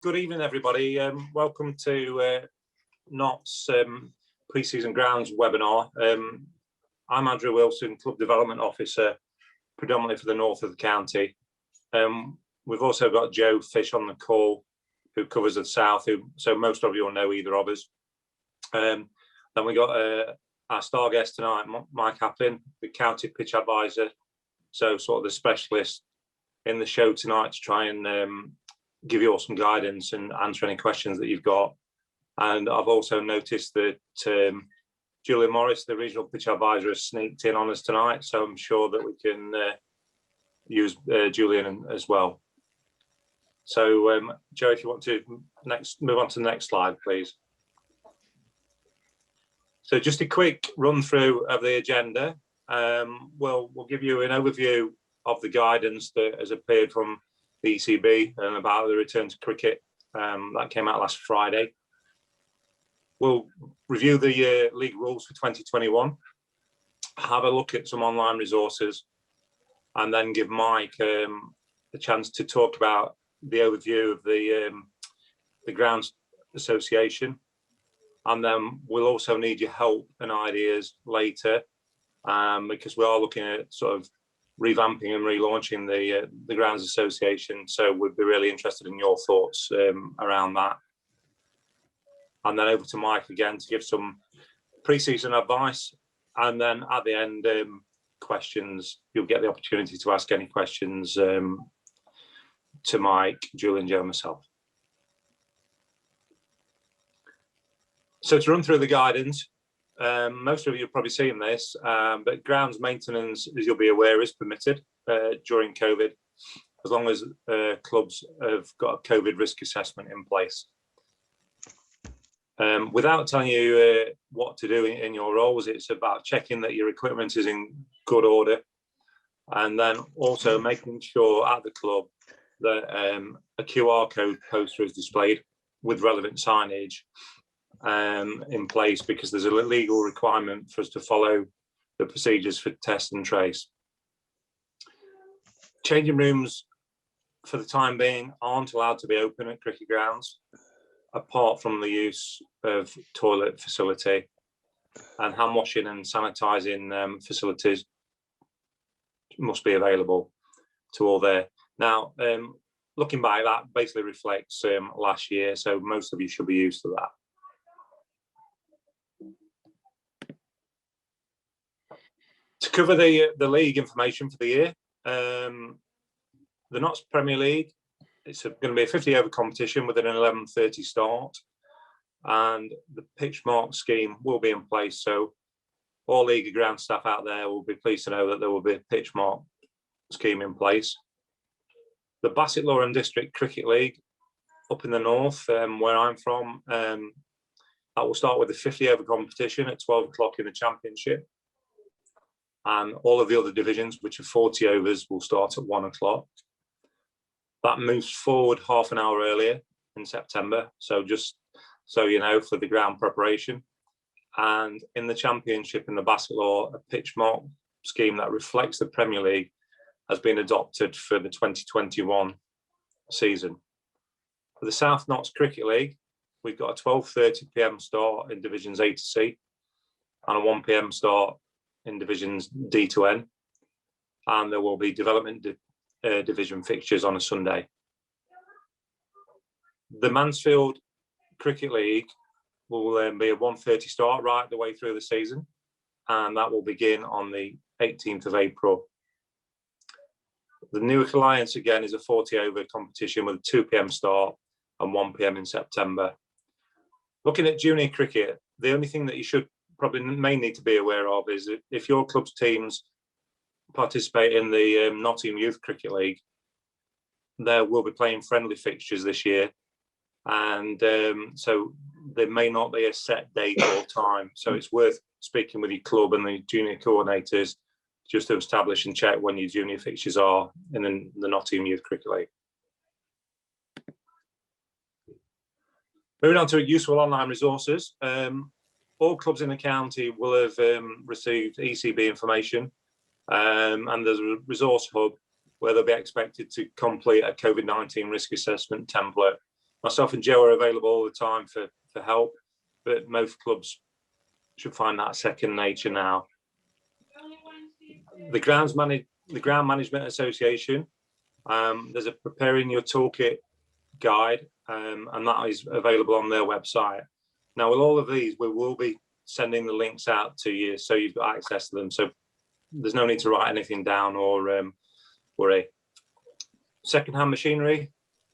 Good evening, everybody. Welcome to Notts pre-season grounds webinar. I'm Andrew Wilson, Club Development Officer, predominantly for the north of the county. We've also got Joe Fish on the call, who covers the south, so most of you will know either of us. Then we got our star guest tonight, Mike Applin, the county pitch advisor, so sort of the specialist in the show tonight to try and give you all some guidance and answer any questions that you've got. And I've also noticed that Julian Morris, the regional pitch advisor, has sneaked in on us tonight, so I'm sure that we can use Julian as well. So Joe, if you want to move on to the next slide, please. So just a quick run through of the agenda. We'll give you an overview of the guidance that has appeared from the ECB and about the return to cricket that came out last Friday. We'll review the league rules for 2021, have a look at some online resources, and then give Mike a chance to talk about the overview of the Grounds Association. And then we'll also need your help and ideas later, because we are looking at sort of revamping and relaunching the Grounds Association. So we'd be really interested in your thoughts around that. And then over to Mike again to give some pre-season advice. And then at the end, questions. You'll get the opportunity to ask any questions to Mike, Julian, Joe, and myself. So to run through the guidance, most of you have probably seen this, but grounds maintenance, as you'll be aware, is permitted during COVID, as long as clubs have got a COVID risk assessment in place. Without telling you what to do in your roles, it's about checking that your equipment is in good order, and then also making sure at the club that a QR code poster is displayed with relevant signage in place, because there's a legal requirement for us to follow the procedures for test and trace. Changing rooms for the time being aren't allowed to be open at cricket grounds, apart from the use of toilet facility, and hand washing and sanitising facilities must be available to all there. Now, looking back, that basically reflects last year, so most of you should be used to that. To cover the league information for the year, the Notts Premier League, it's going to be a 50-over competition with an 11:30 start, and the pitch mark scheme will be in place. So all league ground staff out there will be pleased to know that there will be a pitch mark scheme in place. The Bassett Loram District Cricket League up in the north, where I'm from, that will start with a 50-over competition at 12 o'clock in the championship. And all of the other divisions, which are 40 overs, will start at 1 o'clock. That moves forward half an hour earlier in September. So just so you know, for the ground preparation. And in the championship in the Bassett Law, a pitch mark scheme that reflects the Premier League has been adopted for the 2021 season. For the South Notts Cricket League, we've got a 12:30 p.m. start in divisions A to C and a 1 p.m. start in divisions D to N, and there will be development division fixtures on a Sunday. The Mansfield Cricket League will be a 1:30 start right the way through the season, and that will begin on the 18th of April. The Newark Alliance again is a 40-over competition with a 2 p.m. start and 1 p.m. in September. Looking at junior cricket, the only thing that you should probably may need to be aware of is if your club's teams participate in the Nottingham Youth Cricket League, they will be playing friendly fixtures this year, and so there may not be a set date or time, so it's worth speaking with your club and the junior coordinators just to establish and check when your junior fixtures are in the Nottingham Youth Cricket League. Moving on to useful online resources. All clubs in the county will have received ECB information, and there's a resource hub where they'll be expected to complete a COVID-19 risk assessment template Myself and Joe are available all the time for help, but most clubs should find that second nature now. The Ground Management Association, there's a Preparing Your Toolkit guide, and that is available on their website. Now, with all of these, we will be sending the links out to you so you've got access to them. So there's no need to write anything down or worry. Secondhand machinery,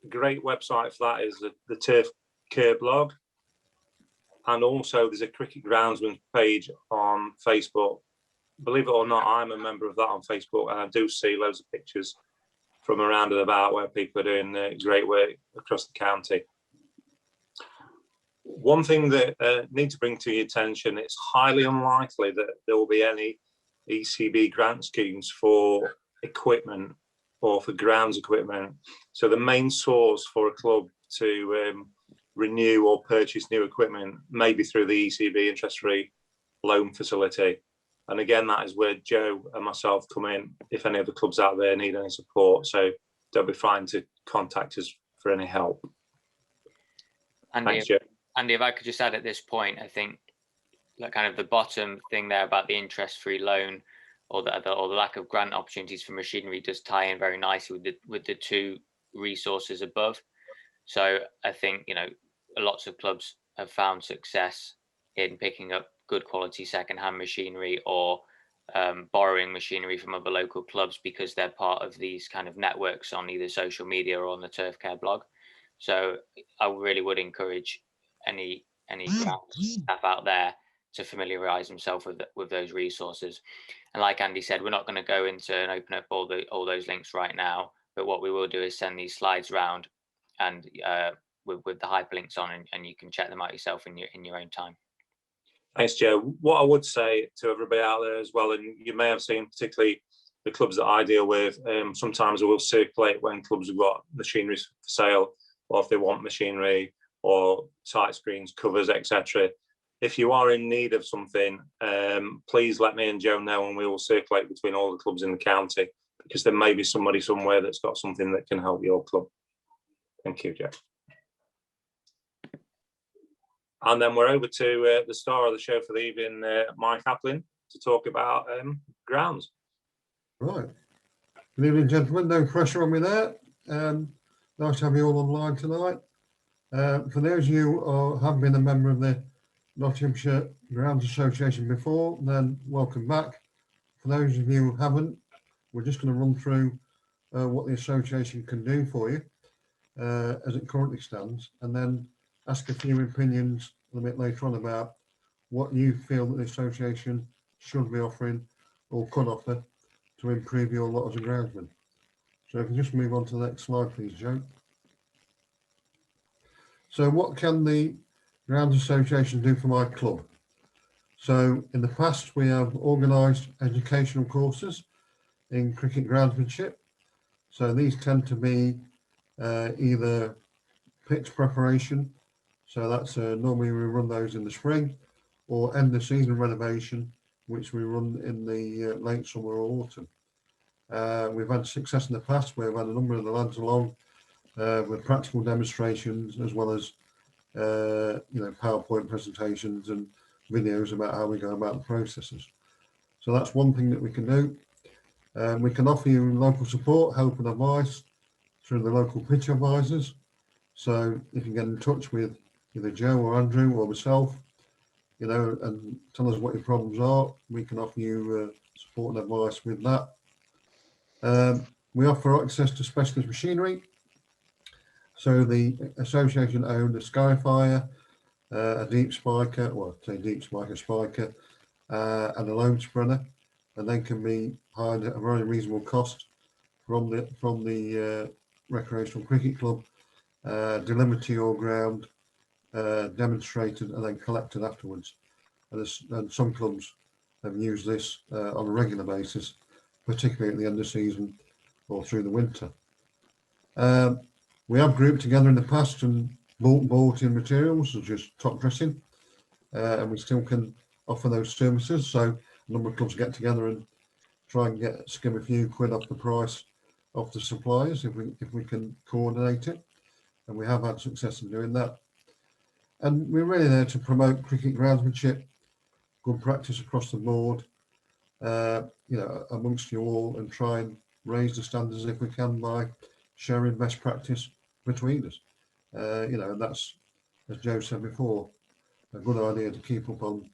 great website for that is the Turf Care blog. And also there's a Cricket Groundsman page on Facebook. Believe it or not, I'm a member of that on Facebook, and I do see loads of pictures from around and about where people are doing great work across the county. One thing that need to bring to your attention, it's highly unlikely that there will be any ECB grant schemes for equipment or for grounds equipment. So the main source for a club to renew or purchase new equipment may be through the ECB interest-free loan facility. And again, that is where Joe and myself come in if any of the clubs out there need any support. So don't be frightened to contact us for any help. Thanks, Joe. Andy, if I could just add at this point, I think that kind of the bottom thing there about the interest-free loan or the lack of grant opportunities for machinery does tie in very nicely with the two resources above. So I think, you know, lots of clubs have found success in picking up good quality second-hand machinery or borrowing machinery from other local clubs because they're part of these kind of networks on either social media or on the Turf Care blog. So I really would encourage any ground staff out there to familiarise themselves with those resources. And like Andy said, we're not going to go into and open up all those links right now, but what we will do is send these slides around and with the hyperlinks on, and you can check them out yourself in your own time. Thanks, Joe. What I would say to everybody out there as well, and you may have seen particularly the clubs that I deal with, sometimes I will circulate when clubs have got machinery for sale, or if they want machinery or sight screens, covers, etc. If you are in need of something, please let me and Joe know, and we will circulate between all the clubs in the county, because there may be somebody somewhere that's got something that can help your club. Thank you, Joe. And then we're over to the star of the show for the evening, Mike Applin, to talk about grounds. Right. Good evening, gentlemen. No pressure on me there. Nice to have you all online tonight. For those of you who have been a member of the Nottinghamshire Grounds Association before, then welcome back. For those of you who haven't, we're just going to run through what the association can do for you as it currently stands, and then ask a few opinions a bit later on about what you feel that the association should be offering or could offer to improve your lot as a groundsman. So if you just move on to the next slide, please, Joe. So what can the Grounds Association do for my club? So in the past, we have organised educational courses in cricket groundsmanship. So these tend to be either pitch preparation, so that's normally we run those in the spring, or end of season renovation, which we run in the late summer or autumn. We've had success in the past. We've had a number of the lads along with practical demonstrations, as well as PowerPoint presentations and videos about how we go about the processes. So that's one thing that we can do. We can offer you local support, help and advice through the local pitch advisors. So if you get in touch with either Joe or Andrew or myself, and tell us what your problems are, we can offer you support and advice with that. We offer access to specialist machinery. So the association owned a Scarifier, a deep spiker, spiker, and a loam spreader, and then can be hired at a very reasonable cost from the recreational cricket club, delivered to your ground, demonstrated, and then collected afterwards. And some clubs have used this on a regular basis, particularly at the end of season or through the winter. We have grouped together in the past and bought in materials such as top dressing, and we still can offer those services. So a number of clubs get together and try and skim a few quid off the price of the suppliers if we can coordinate it. and we have had success in doing that. And we're really there to promote cricket groundsmanship, good practice across the board, amongst you all, and try and raise the standards if we can by sharing best practice between us. And that's, as Joe said before, a good idea to keep up on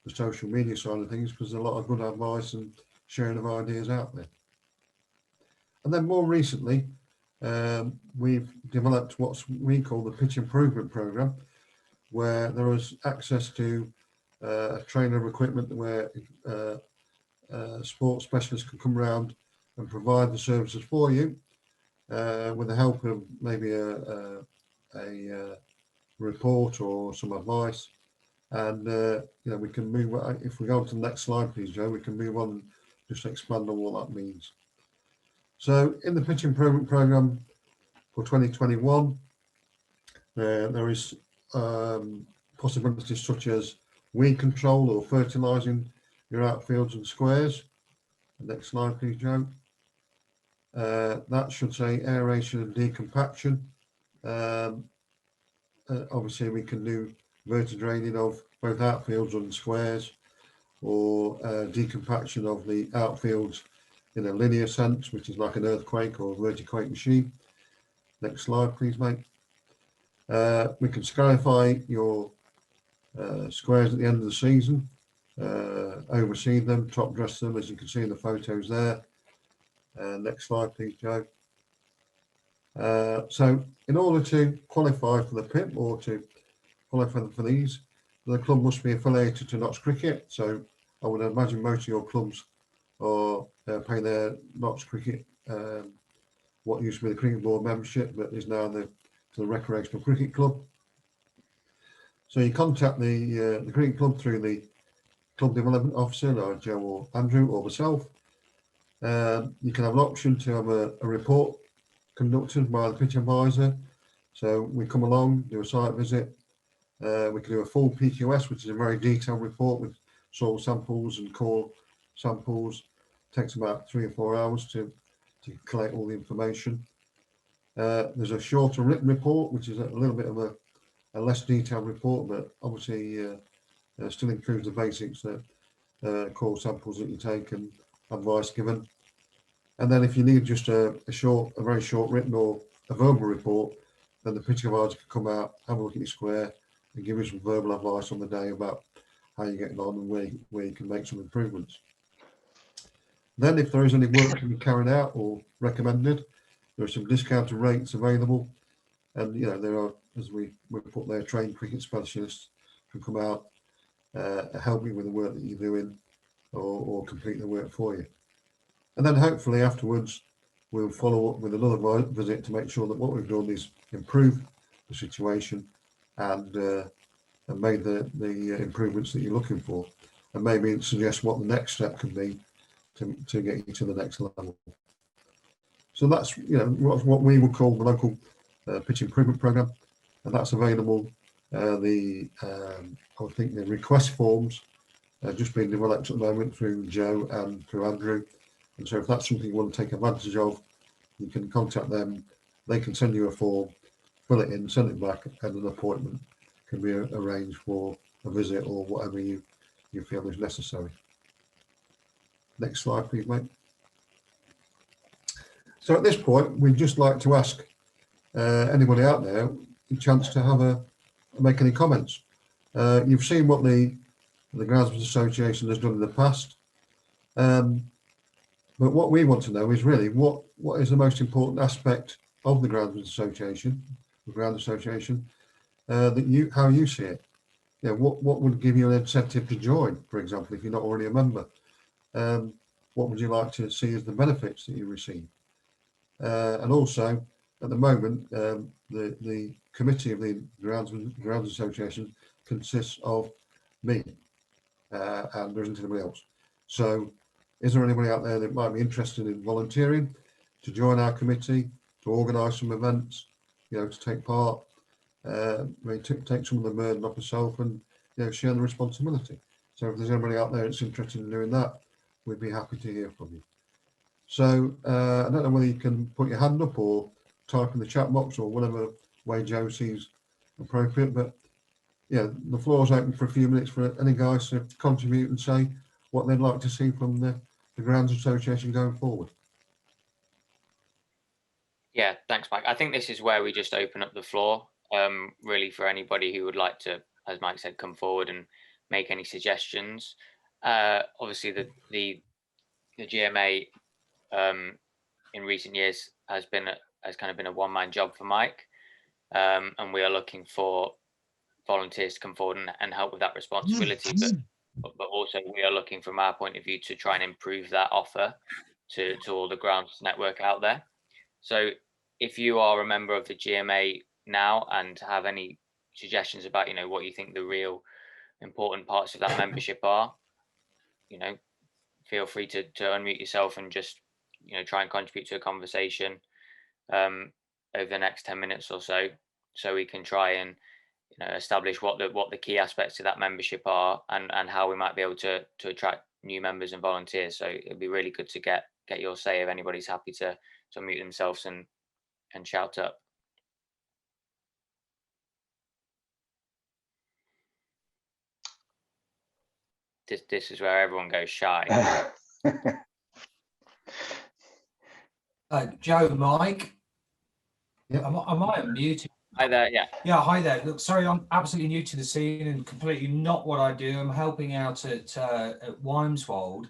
the social media side of things, because there's a lot of good advice and sharing of ideas out there. And then more recently, we've developed what we call the Pitch Improvement Programme, where there is access to a trainer of equipment where sports specialists can come around and provide the services for you with the help of maybe a report or some advice. And we can move. If we go on to the next slide, please, Joe, we can move on and just expand on what that means. So in the Pitch Improvement Programme for 2021, there is possibilities such as weed control or fertilising your outfields and squares. Next slide, please, Joe. That should say aeration and decompaction. Obviously, we can do vertidraining of both outfields and squares, or decompaction of the outfields in a linear sense, which is like an earthquake or vertiquake machine. Next slide, please, mate. We can scarify your squares at the end of the season, oversee them, top dress them, as you can see in the photos there. Next slide, please, Joe. So in order to qualify for the PIP or to qualify for these, the club must be affiliated to Notts Cricket. So I would imagine most of your clubs are pay their Notts Cricket, what used to be the Cricket Board membership, but is now the Recreational Cricket Club. So you contact the cricket club through the club development officer, like Joe or Andrew or myself. You can have an option to have a report conducted by the pitch advisor. So we come along, do a site visit. We can do a full PQS, which is a very detailed report with soil samples and core samples. It takes about 3 or 4 hours to collect all the information. There's a shorter written report, which is a little bit of a less detailed report, but obviously still includes the basics, core samples that you take and advice given. And then if you need just a very short written or a verbal report, then the pitch advisor can come out, have a look at your square and give you some verbal advice on the day about how you're getting on and where you can make some improvements. Then if there is any work to be carried out or recommended, there are some discounted rates available. And, there are, as we put there, trained cricket specialists can come out, help you with the work that you're doing or complete the work for you. And then hopefully afterwards, we'll follow up with another visit to make sure that what we've done is improve the situation and made the improvements that you're looking for, and maybe suggest what the next step could be to get you to the next level. So that's what we would call the local pitch improvement program, and that's available. I think the request forms are just being developed at the moment through Joe and through Andrew. And so if that's something you want to take advantage of, you can contact them. They can send you a form, fill it in, send it back, and an appointment can be arranged for a visit or whatever you feel is necessary. Next slide, please, mate. So at this point, we'd just like to ask anybody out there a chance to make any comments. You've seen what the Groundsmen Association has done in the past. But what we want to know is really what is the most important aspect of the Groundsmen Association, how you see it. What would give you an incentive to join, for example, if you're not already a member? What would you like to see as the benefits that you receive? And also, at the moment, the committee of the Grounds Association consists of me, and there isn't anybody else. So, is there anybody out there that might be interested in volunteering to join our committee, to organise some events, to take part, take some of the burden off yourself and share the responsibility? So if there's anybody out there that's interested in doing that, we'd be happy to hear from you. So I don't know whether you can put your hand up or type in the chat box or whatever way Joe sees appropriate. But yeah, the floor's open for a few minutes for any guys to contribute and say what they'd like to see from the Grounds Association going forward. Yeah, thanks, Mike. I think this is where we just open up the floor, really, for anybody who would like to, as Mike said, come forward and make any suggestions. Obviously, the GMA in recent years has kind of been a one-man job for Mike, and we are looking for volunteers to come forward and help with that responsibility. But also, we are looking, from our point of view, to try and improve that offer to all the grounds network out there. So if you are a member of the GMA now and have any suggestions about, what you think the real important parts of that membership are, feel free to unmute yourself and just, try and contribute to a conversation over the next 10 minutes or so we can try and, establish what the key aspects of that membership are and how we might be able to attract new members and volunteers. So it'd be really good to get your say if anybody's happy to unmute themselves and shout up. This is where everyone goes shy. Joe, Mike, Yeah. am I unmuted? Hi there, yeah. Yeah, hi there. Look, sorry, I'm absolutely new to the scene and completely not what I do. I'm helping out at Wymeswold,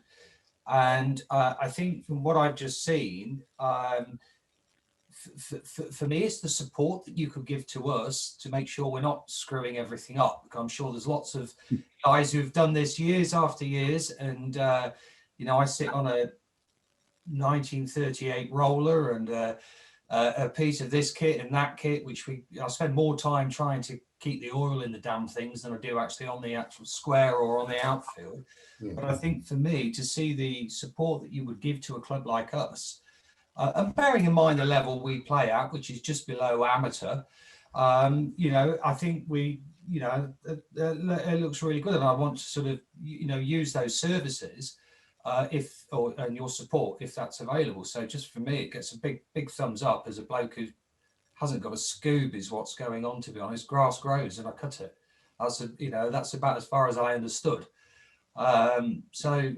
and I think from what I've just seen, for me, it's the support that you could give to us to make sure we're not screwing everything up. I'm sure there's lots of guys who've done this years after years, and I sit on a 1938 roller and a piece of this kit and that kit, which I spend more time trying to keep the oil in the damn things than I do actually on the actual square or on the outfield. Yeah. But I think for me, to see the support that you would give to a club like us, and bearing in mind the level we play at, which is just below amateur, I think it looks really good, and I want to sort of use those services and your support if that's available. So just for me, it gets a big thumbs up as a bloke who hasn't got a scoob is what's going on, to be honest. Grass grows and I cut it. That's about as far as I understood. So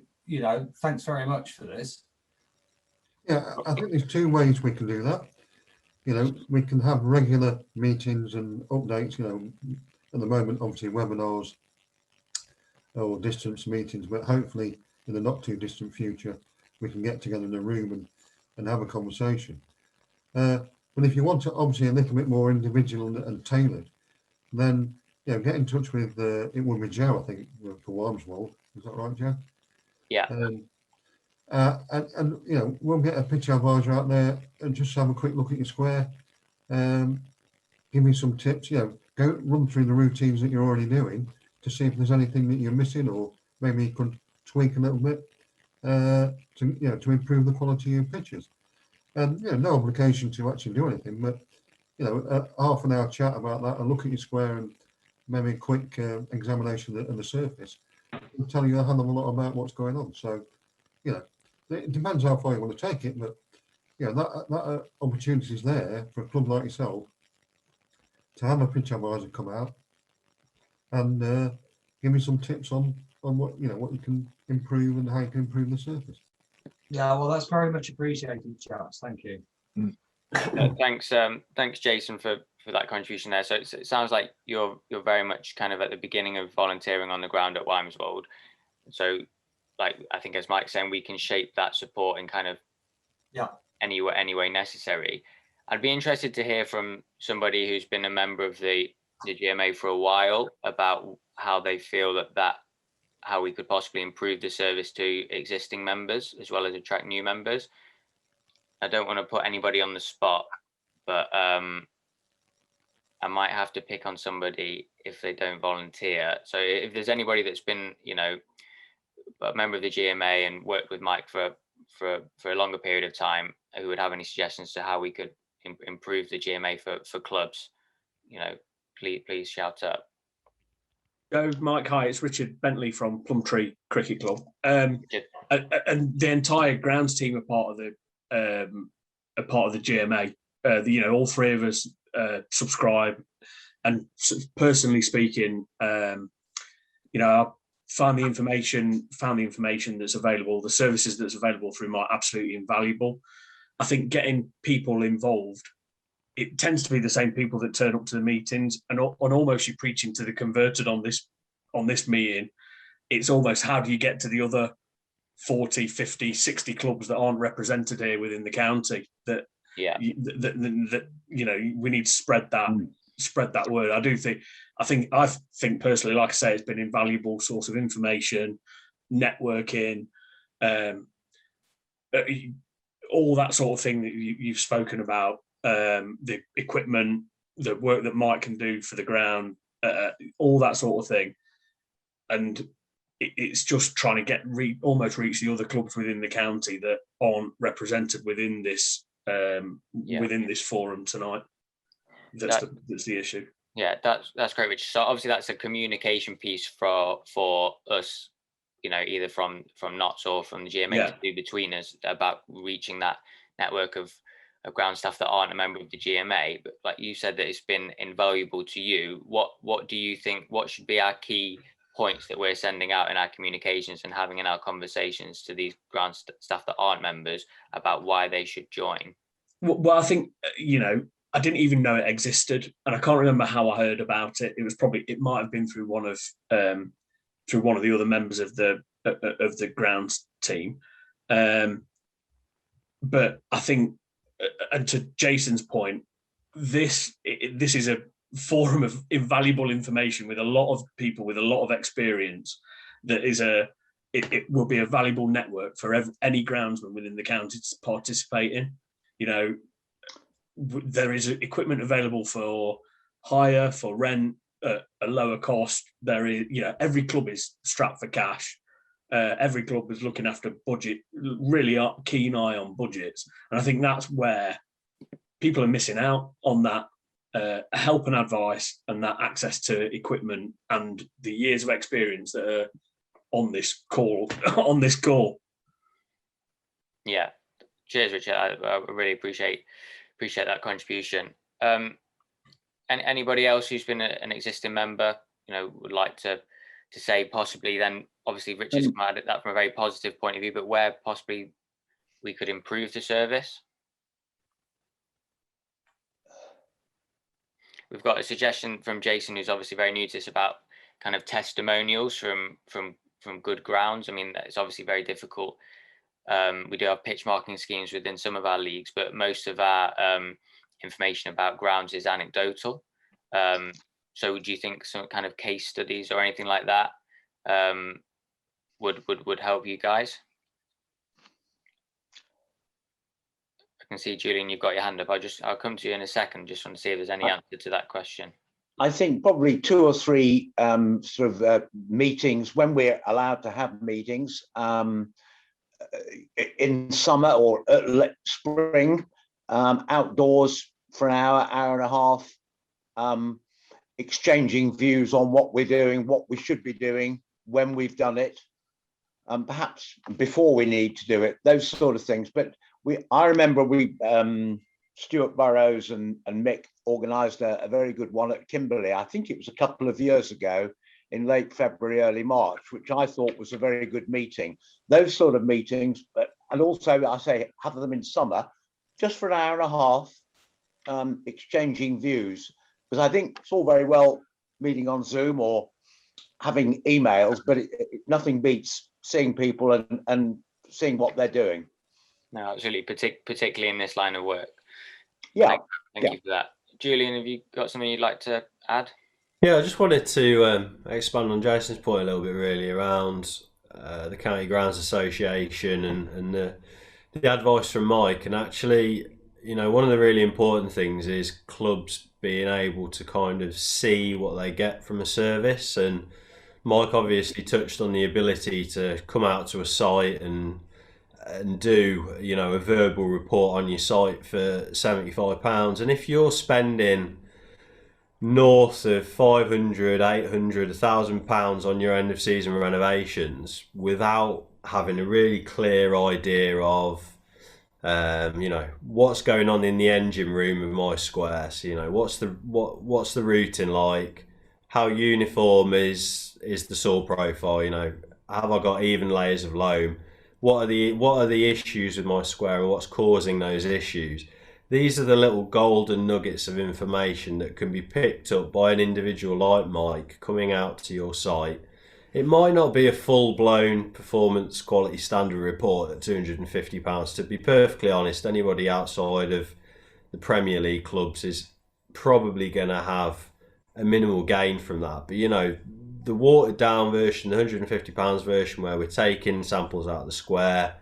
thanks very much for this. Yeah, I think there's two ways we can do that. We can have regular meetings and updates, at the moment, obviously webinars or distance meetings, but hopefully in the not too distant future, we can get together in a room and have a conversation. But if you want to, obviously, a little bit more individual and tailored, then, get in touch with, it would be Joe, I think, for Wymeswold. Is that right, Joe? Yeah. And we'll get a pitch advisor out there and just have a quick look at your square. Give me some tips. Go run through the routines that you're already doing to see if there's anything that you're missing, or maybe you could tweak a little bit to improve the quality of your pictures. And no obligation to actually do anything, but a half an hour chat about that, and look at your square, and maybe a quick examination of the surface will tell you a hell of a lot about what's going on. So it depends how far you want to take it, but that opportunity is there for a club like yourself to have a pitch advisor come out and give me some tips on what what you can improve and how you can improve the surface. Yeah, well, that's very much appreciated, chaps. Thank you. Thanks, Jason, for that contribution there. So it sounds like you're very much kind of at the beginning of volunteering on the ground at Wymeswold. So, like, I think as Mike's saying, we can shape that support in kind of any way necessary. I'd be interested to hear from somebody who's been a member of the GMA for a while about how they feel how we could possibly improve the service to existing members as well as attract new members. I don't want to put anybody on the spot, but I might have to pick on somebody if they don't volunteer. So if there's anybody that's been, a member of the GMA and worked with Mike for a longer period of time, who would have any suggestions to how we could improve the GMA for clubs, please shout up. Go, Mike. Hi, it's Richard Bentley from Plumtree Cricket Club. And the entire grounds team are part of the GMA. All three of us subscribe. And personally speaking, I found the information that's available, the services that's available through Mike, absolutely invaluable. I think getting people involved, it tends to be the same people that turn up to the meetings, and almost you're preaching to the converted on this meeting. It's almost, how do you get to the other 40, 50, 60 clubs that aren't represented here within the county? That we need to spread that word. I think personally, like I say, it's been an invaluable source of information, networking, all that sort of thing that you've spoken about, the equipment, the work that Mike can do for the ground, all that sort of thing. And it's just trying to almost reach the other clubs within the county that aren't represented within this within this forum tonight. That's the issue. Yeah, that's great, Richard. So obviously that's a communication piece for us, either from Notts or from the GMA to do between us, about reaching that network of ground staff that aren't a member of the GMA. But like you said, that it's been invaluable to you. What do you think? What should be our key points that we're sending out in our communications and having in our conversations to these ground staff that aren't members about why they should join? Well, I think I didn't even know it existed, and I can't remember how I heard about it. It might have been through one of the other members of the grounds team. But I think, and to Jason's point, this is a forum of invaluable information with a lot of people with a lot of experience. It will be a valuable network for any groundsman within the county to participate in. There is equipment available for hire, for rent, at a lower cost. There is, every club is strapped for cash. Every club is looking after budget, really keen eye on budgets. And I think that's where people are missing out on that help and advice, and that access to equipment and the years of experience that are on this call. Yeah. Cheers, Richard. I really appreciate that contribution. And anybody else who's been an existing member, would like to say, possibly then, obviously Richard's come at that from a very positive point of view, but where possibly we could improve the service? We've got a suggestion from Jason, who's obviously very new to this, about kind of testimonials from good grounds. I mean, it's obviously very difficult. We do have pitch marking schemes within some of our leagues, but most of our information about grounds is anecdotal. So do you think some kind of case studies or anything like that would help you guys? I can see, Julian, you've got your hand up. I'll come to you in a second. Just want to see if there's any answer to that question. I think probably 2 or 3 meetings, when we're allowed to have meetings, in summer or spring, outdoors for an hour and a half, exchanging views on what we're doing, what we should be doing, when we've done it, perhaps before we need to do it, those sort of things. But I remember Stuart Burrows and Mick organised a very good one at Kimberley. I think it was a couple of years ago, in late February, early March, which I thought was a very good meeting. Those sort of meetings, and also I say have them in summer, just for an hour and a half, exchanging views. Because I think it's all very well meeting on Zoom or having emails, but nothing beats seeing people and seeing what they're doing. No, absolutely, particularly in this line of work. Yeah. Thank you for that. Julian, have you got something you'd like to add? Yeah, I just wanted to expand on Jason's point a little bit, really, around the County Grounds Association and the advice from Mike. And actually, one of the really important things is clubs being able to kind of see what they get from a service. And Mike obviously touched on the ability to come out to a site and do, a verbal report on your site for £75. And if you're spending north of 500, 800, £1,000 on your end of season renovations without having a really clear idea of You know, what's going on in the engine room of my square? So, you know, what's the routing like? How uniform is the saw profile? You know, have I got even layers of loam? What are the issues with my square, and what's causing those issues? These are the little golden nuggets of information that can be picked up by an individual like Mike coming out to your site. It might not be a full-blown performance quality standard report at £250. To be perfectly honest, anybody outside of the Premier League clubs is probably going to have a minimal gain from that. But, you know, the watered-down version, the £150 version, where we're taking samples out of the square,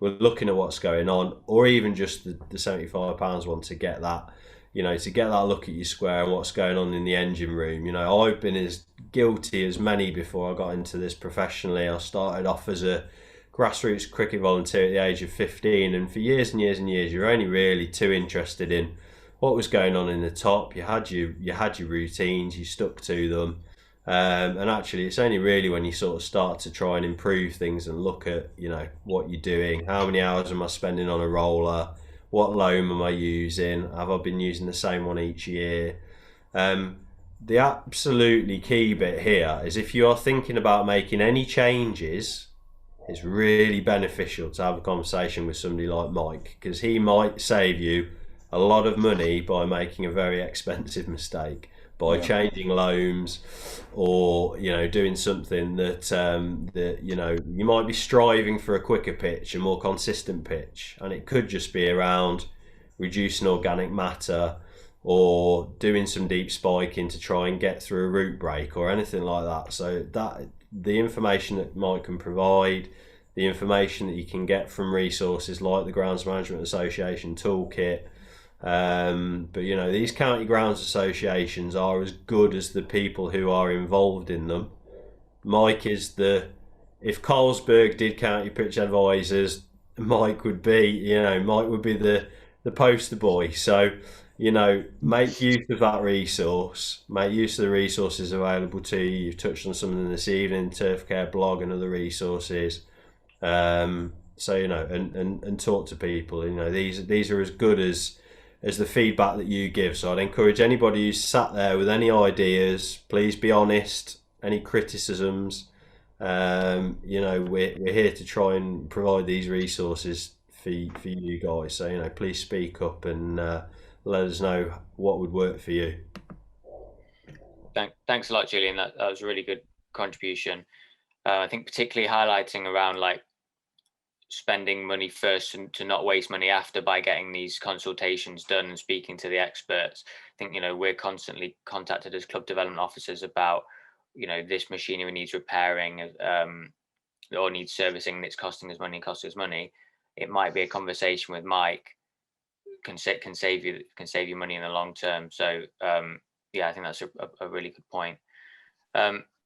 we're looking at what's going on, or even just the £75 one to get that, you know, to get that look at your square and what's going on in the engine room. You know, I've been as guilty as many before I got into this professionally. I started off as a grassroots cricket volunteer at the age of 15, and for years and years and years, you're only really too interested in what was going on in the top. You had your routines, you stuck to them. And actually, it's only really when you sort of start to try and improve things and look at, you know, what you're doing, how many hours am I spending on a roller, what loam am I using, have I been using the same one each year. The absolutely key bit here is, if you are thinking about making any changes, it's really beneficial to have a conversation with somebody like Mike, because he might save you a lot of money by making a very expensive mistake, by changing loams, or, you know, doing something that that, you know, you might be striving for a quicker pitch, a more consistent pitch, and it could just be around reducing organic matter or doing some deep spiking to try and get through a root break or anything like that. So that the information that Mike can provide, the information that you can get from resources like the Grounds Management Association Toolkit. But, you know, these county grounds associations are as good as the people who are involved in them. Mike is if Carlsberg did county pitch advisors, Mike would be the poster boy. So, you know, make use of that resource, make use of the resources available to you. You've touched on something this evening, Turf Care blog and other resources. So, you know, and talk to people. You know, these are as good as the feedback that you give. So I'd encourage anybody who's sat there with any ideas, please be honest. Any criticisms, you know, we're here to try and provide these resources for you guys. So, you know, please speak up and let us know what would work for you. Thanks a lot, Julian. That was a really good contribution. I think particularly highlighting around like spending money first and to not waste money after by getting these consultations done and speaking to the experts. I think, you know, we're constantly contacted as club development officers about, you know, this machinery needs repairing or needs servicing and it's costing us money. It might be a conversation with Mike can save you money in the long term. So yeah, I think that's a really good point.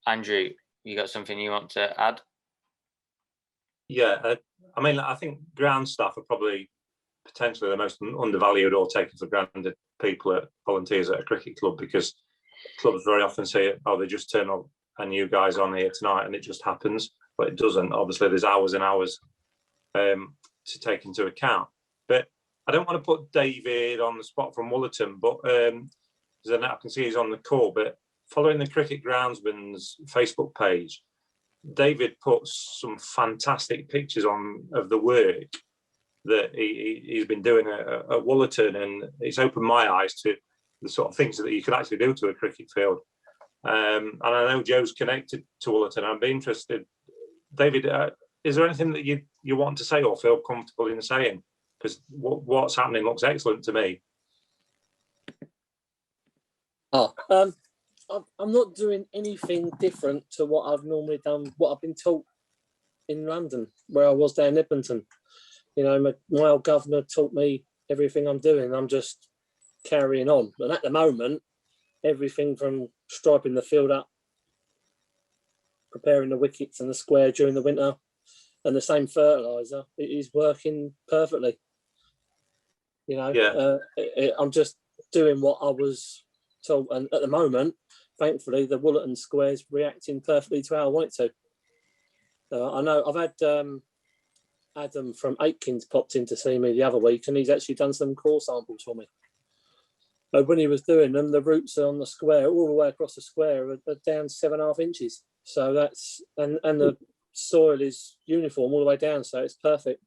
Andrew, you got something you want to add? Yeah, I mean, I think ground staff are probably potentially the most undervalued or taken for granted people volunteers at a cricket club, because clubs very often say, oh, they just turn up and you guys on here tonight and it just happens, but it doesn't. Obviously, there's hours and hours to take into account. But I don't want to put David on the spot from Woolerton, but because I can see he's on the call, but following the Cricket Groundsman's Facebook page, David puts some fantastic pictures on of the work that he's been doing at Woolerton, and it's opened my eyes to the sort of things that you can actually do to a cricket field. And I know Joe's connected to Woolerton. I'd be interested, David, is there anything that you want to say or feel comfortable in saying? Because what's happening looks excellent to me. I'm not doing anything different to what I've normally done, what I've been taught in London, where I was down in Edmonton. You know, my old governor taught me everything I'm doing. I'm just carrying on. And at the moment, everything from striping the field up, preparing the wickets and the square during the winter, and the same fertiliser, it is working perfectly. You know, I'm just doing what I was told. And at the moment, thankfully, the Woolerton square is reacting perfectly to how I want it to. I know I've had Adam from Aikins popped in to see me the other week, and he's actually done some core samples for me. When he was doing them, the roots on the square, all the way across the square, are down 7.5 inches. So that's and the soil is uniform all the way down, so it's perfect.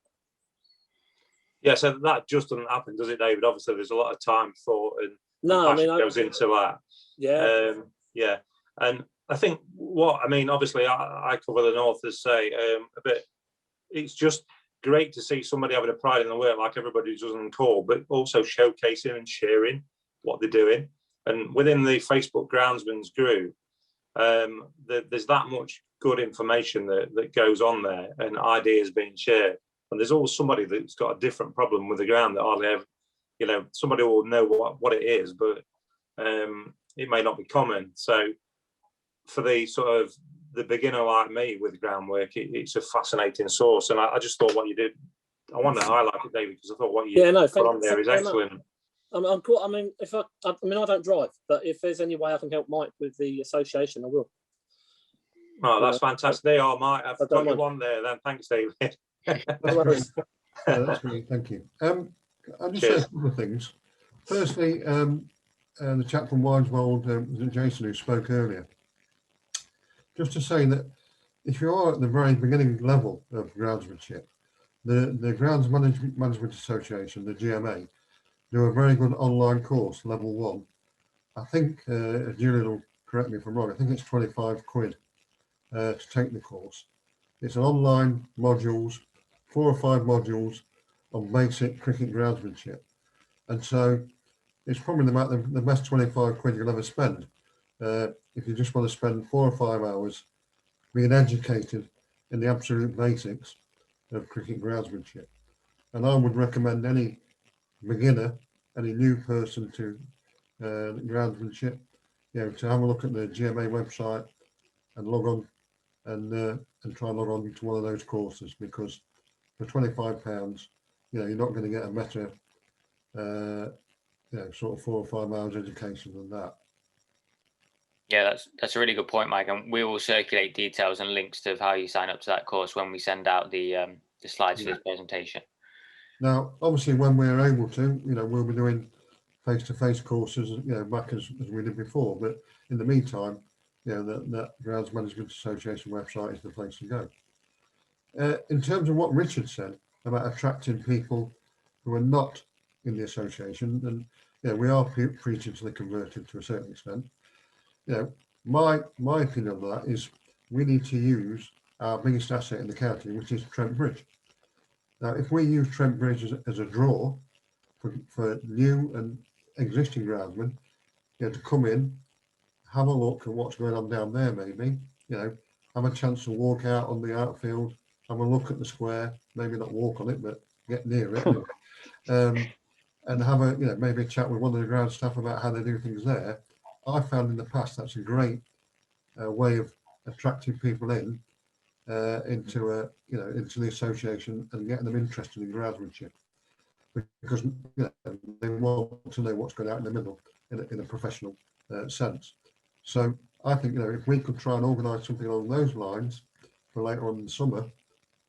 Yeah, so that just doesn't happen, does it, David? Obviously, there's a lot of time, thought, and No, I mean, goes into that. Yeah. Yeah, and I think obviously, I cover the north, as say, a bit. It's just great to see somebody having a pride in the work, like everybody does on call, but also showcasing and sharing what they're doing. And within the Facebook Groundsman's group, there's that much good information that goes on there, and ideas being shared. And there's always somebody that's got a different problem with the ground that hardly ever, somebody will know what it is, but it may not be common. So for the sort of the beginner like me with groundwork, it's a fascinating source. And I just thought what you did, I want to highlight it, David, because I thought what you put on there is excellent. I'm cool. I mean, I don't drive, but if there's any way I can help Mike with the association, I will. Oh, that's fantastic. They are, Mike. I've got you on there then. Thanks, David. That's great. Thank you. I'll just say a couple of things. Firstly, the chap from Wineswold, Jason, who spoke earlier, just to say that if you are at the very beginning level of groundsmanship, the Grounds Management Association, the GMA, do a very good online course, level 1. I think, Julian will correct me if I'm wrong, I think it's 25 quid to take the course. It's an online modules, 4 or 5 modules on basic cricket groundsmanship. And so it's probably the best 25 quid you'll ever spend. If you just want to spend 4 or 5 hours being educated in the absolute basics of cricket groundsmanship. And I would recommend any beginner, any new person to groundsmanship, to have a look at the GMA website and log on and try and log on to one of those courses, because for £25, you're not going to get a better sort of 4 or 5 hours education than that. Yeah, that's a really good point, Mike. And we will circulate details and links to how you sign up to that course when we send out the slides for this presentation. Now, obviously, when we're able to, we'll be doing face-to-face courses, back as we did before. But in the meantime, that Grounds Management Association website is the place to go. In terms of what Richard said about attracting people who are not in the association, and we are preaching to the converted to a certain extent. My opinion on that is we need to use our biggest asset in the county, which is Trent Bridge. Now, if we use Trent Bridge as a draw for new and existing groundsmen, to come in, have a look at what's going on down there, maybe, have a chance to walk out on the outfield, have a look at the square, maybe not walk on it, but get near it, and have maybe a chat with one of the ground staff about how they do things there. I found in the past that's a great way of attracting people into the association and getting them interested in groundsmanship, because they want to know what's going on in the middle in a professional sense. So I think if we could try and organise something along those lines for later on in the summer,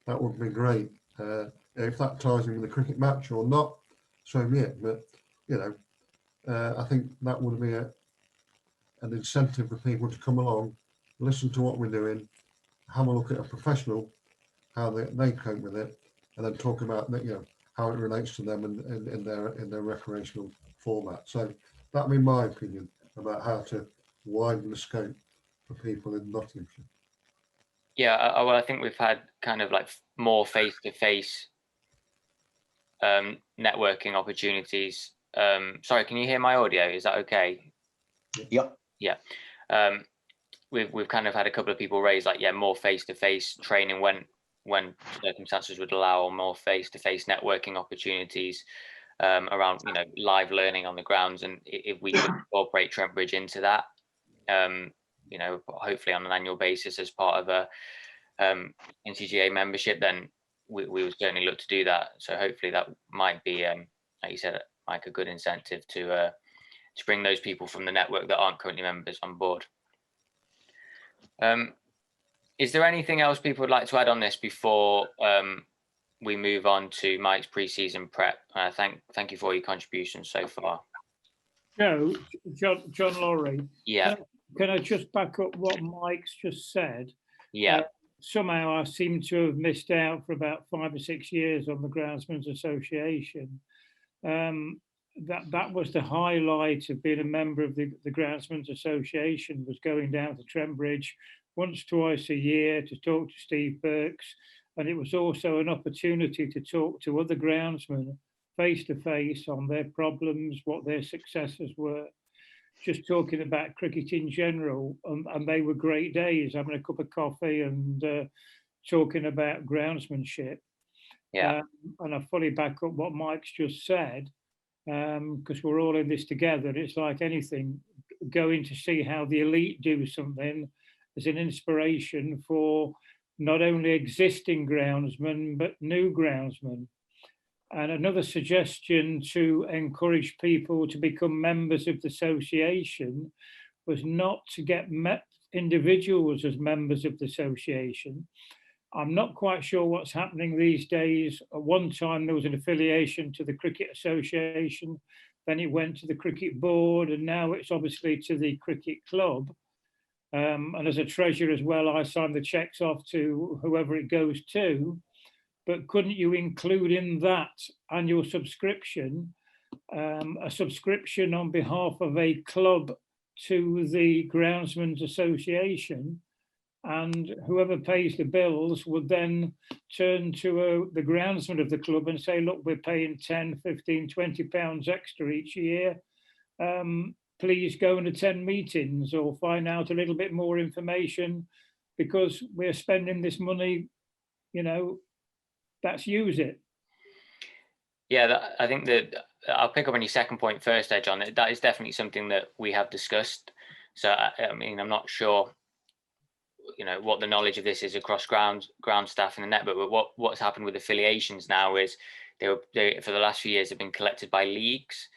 that would be great. If that ties in with the cricket match or not, so be it. But I think that would be an incentive for people to come along, listen to what we're doing, have a look at a professional, how they cope with it, and then talk about how it relates to them in their recreational format. So that'd be my opinion about how to widen the scope for people in Nottinghamshire. Yeah, well, I think we've had kind of like more face-to-face networking opportunities. Sorry, can you hear my audio? Is that okay? Yep. Yeah. We've kind of had a couple of people raise more face-to-face training when circumstances would allow, or more face-to-face networking opportunities around live learning on the grounds. And if we could incorporate Trent Bridge into that, hopefully on an annual basis as part of a NCGA membership, then we would certainly look to do that. So hopefully that might be, like you said, Mike, a good incentive to bring those people from the network that aren't currently members on board. Is there anything else people would like to add on this before we move on to Mike's pre-season prep. Thank you for your contributions so far. Joe, John Laurie. Yeah. Can I just back up what Mike's just said? Yeah. Somehow I seem to have missed out for about 5 or 6 years on the Groundsmen's Association. That was the highlight of being a member of the Groundsmen's Association, was going down to Trent Bridge once, twice a year to talk to Steve Burks. And it was also an opportunity to talk to other groundsmen face to face on their problems, what their successes were, just talking about cricket in general. And they were great days, having a cup of coffee and talking about groundsmanship. Yeah. And I fully back up what Mike's just said, because we're all in this together. It's like anything, going to see how the elite do something as an inspiration for not only existing groundsmen, but new groundsmen. And another suggestion to encourage people to become members of the association was not to get individuals as members of the association. I'm not quite sure what's happening these days. At one time, there was an affiliation to the Cricket Association, then it went to the Cricket Board, and now it's obviously to the Cricket Club. And as a treasurer as well, I sign the checks off to whoever it goes to. But couldn't you include in that annual subscription, a subscription on behalf of a club to the Groundsmen's Association? And whoever pays the bills would then turn to the groundsman of the club and say, look, we're paying 10, 15, 20 pounds extra each year. Please go and attend meetings or find out a little bit more information, because we're spending this money, let's use it. Yeah, I think that I'll pick up on your second point first, John. That is definitely something that we have discussed. So, I mean, I'm not sure, what the knowledge of this is across ground staff in the net, but what's happened with affiliations now is they for the last few years have been collected by leagues.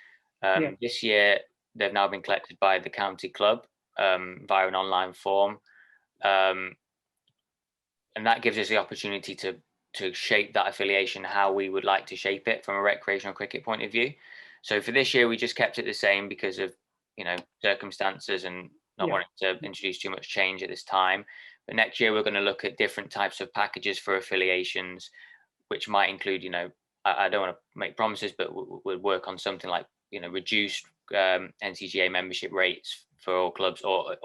This year, they've now been collected by the county club via an online form. And that gives us the opportunity to shape that affiliation how we would like to shape it from a recreational cricket point of view. So for this year, we just kept it the same because of, circumstances and not wanting to introduce too much change at this time. But next year, we're going to look at different types of packages for affiliations, which might include, I don't want to make promises, but we'll work on something like, reduced NCGA membership rates for all clubs, or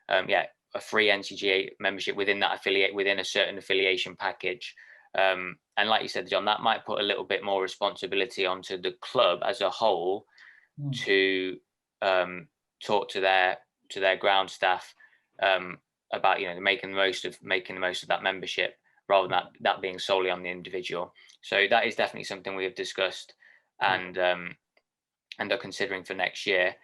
a free NCGA membership within that affiliate, within a certain affiliation package. And like you said, John, that might put a little bit more responsibility onto the club as a whole to talk to their ground staff about making the most of that membership, rather than that being solely on the individual. So that is definitely something we have discussed and are considering for next year.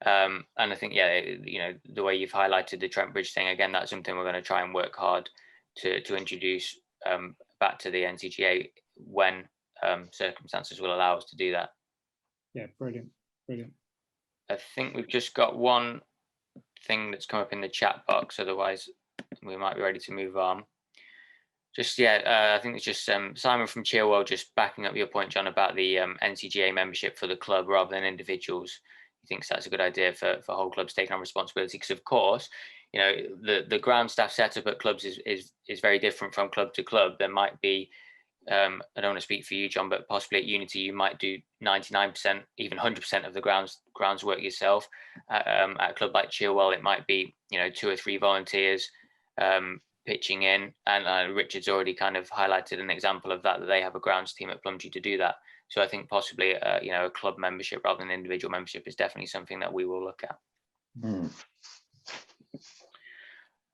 And I think, the way you've highlighted the Trent Bridge thing, again, that's something we're going to try and work hard to introduce back to the NCGA when circumstances will allow us to do that. Yeah, brilliant. I think we've just got one thing that's come up in the chat box, otherwise we might be ready to move on. I think it's just Simon from Chilwell just backing up your point, John, about the NCGA membership for the club rather than individuals. He thinks that's a good idea for whole clubs taking on responsibility, because of course, the ground staff setup at clubs is very different from club to club. There might be, I don't want to speak for you, John, but possibly at Unity you might do 99%, even 100% of the grounds work yourself. At a club like Chilwell, it might be 2 or 3 volunteers pitching in, and Richard's already kind of highlighted an example of that they have a grounds team at Plumtree to do that. So I think possibly a club membership rather than individual membership is definitely something that we will look at.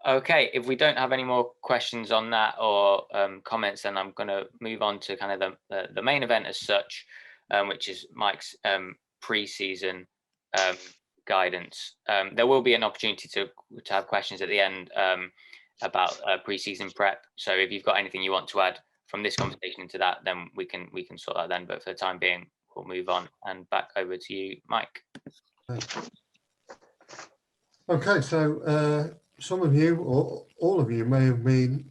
Okay, if we don't have any more questions on that or comments, then I'm going to move on to kind of the main event as such, which is Mike's pre-season guidance. There will be an opportunity to have questions at the end about pre-season prep. So if you've got anything you want to add from this conversation into that, then we can sort that then. But for the time being, we'll move on and back over to you, Mike. Okay, so some of you, or all of you, may have been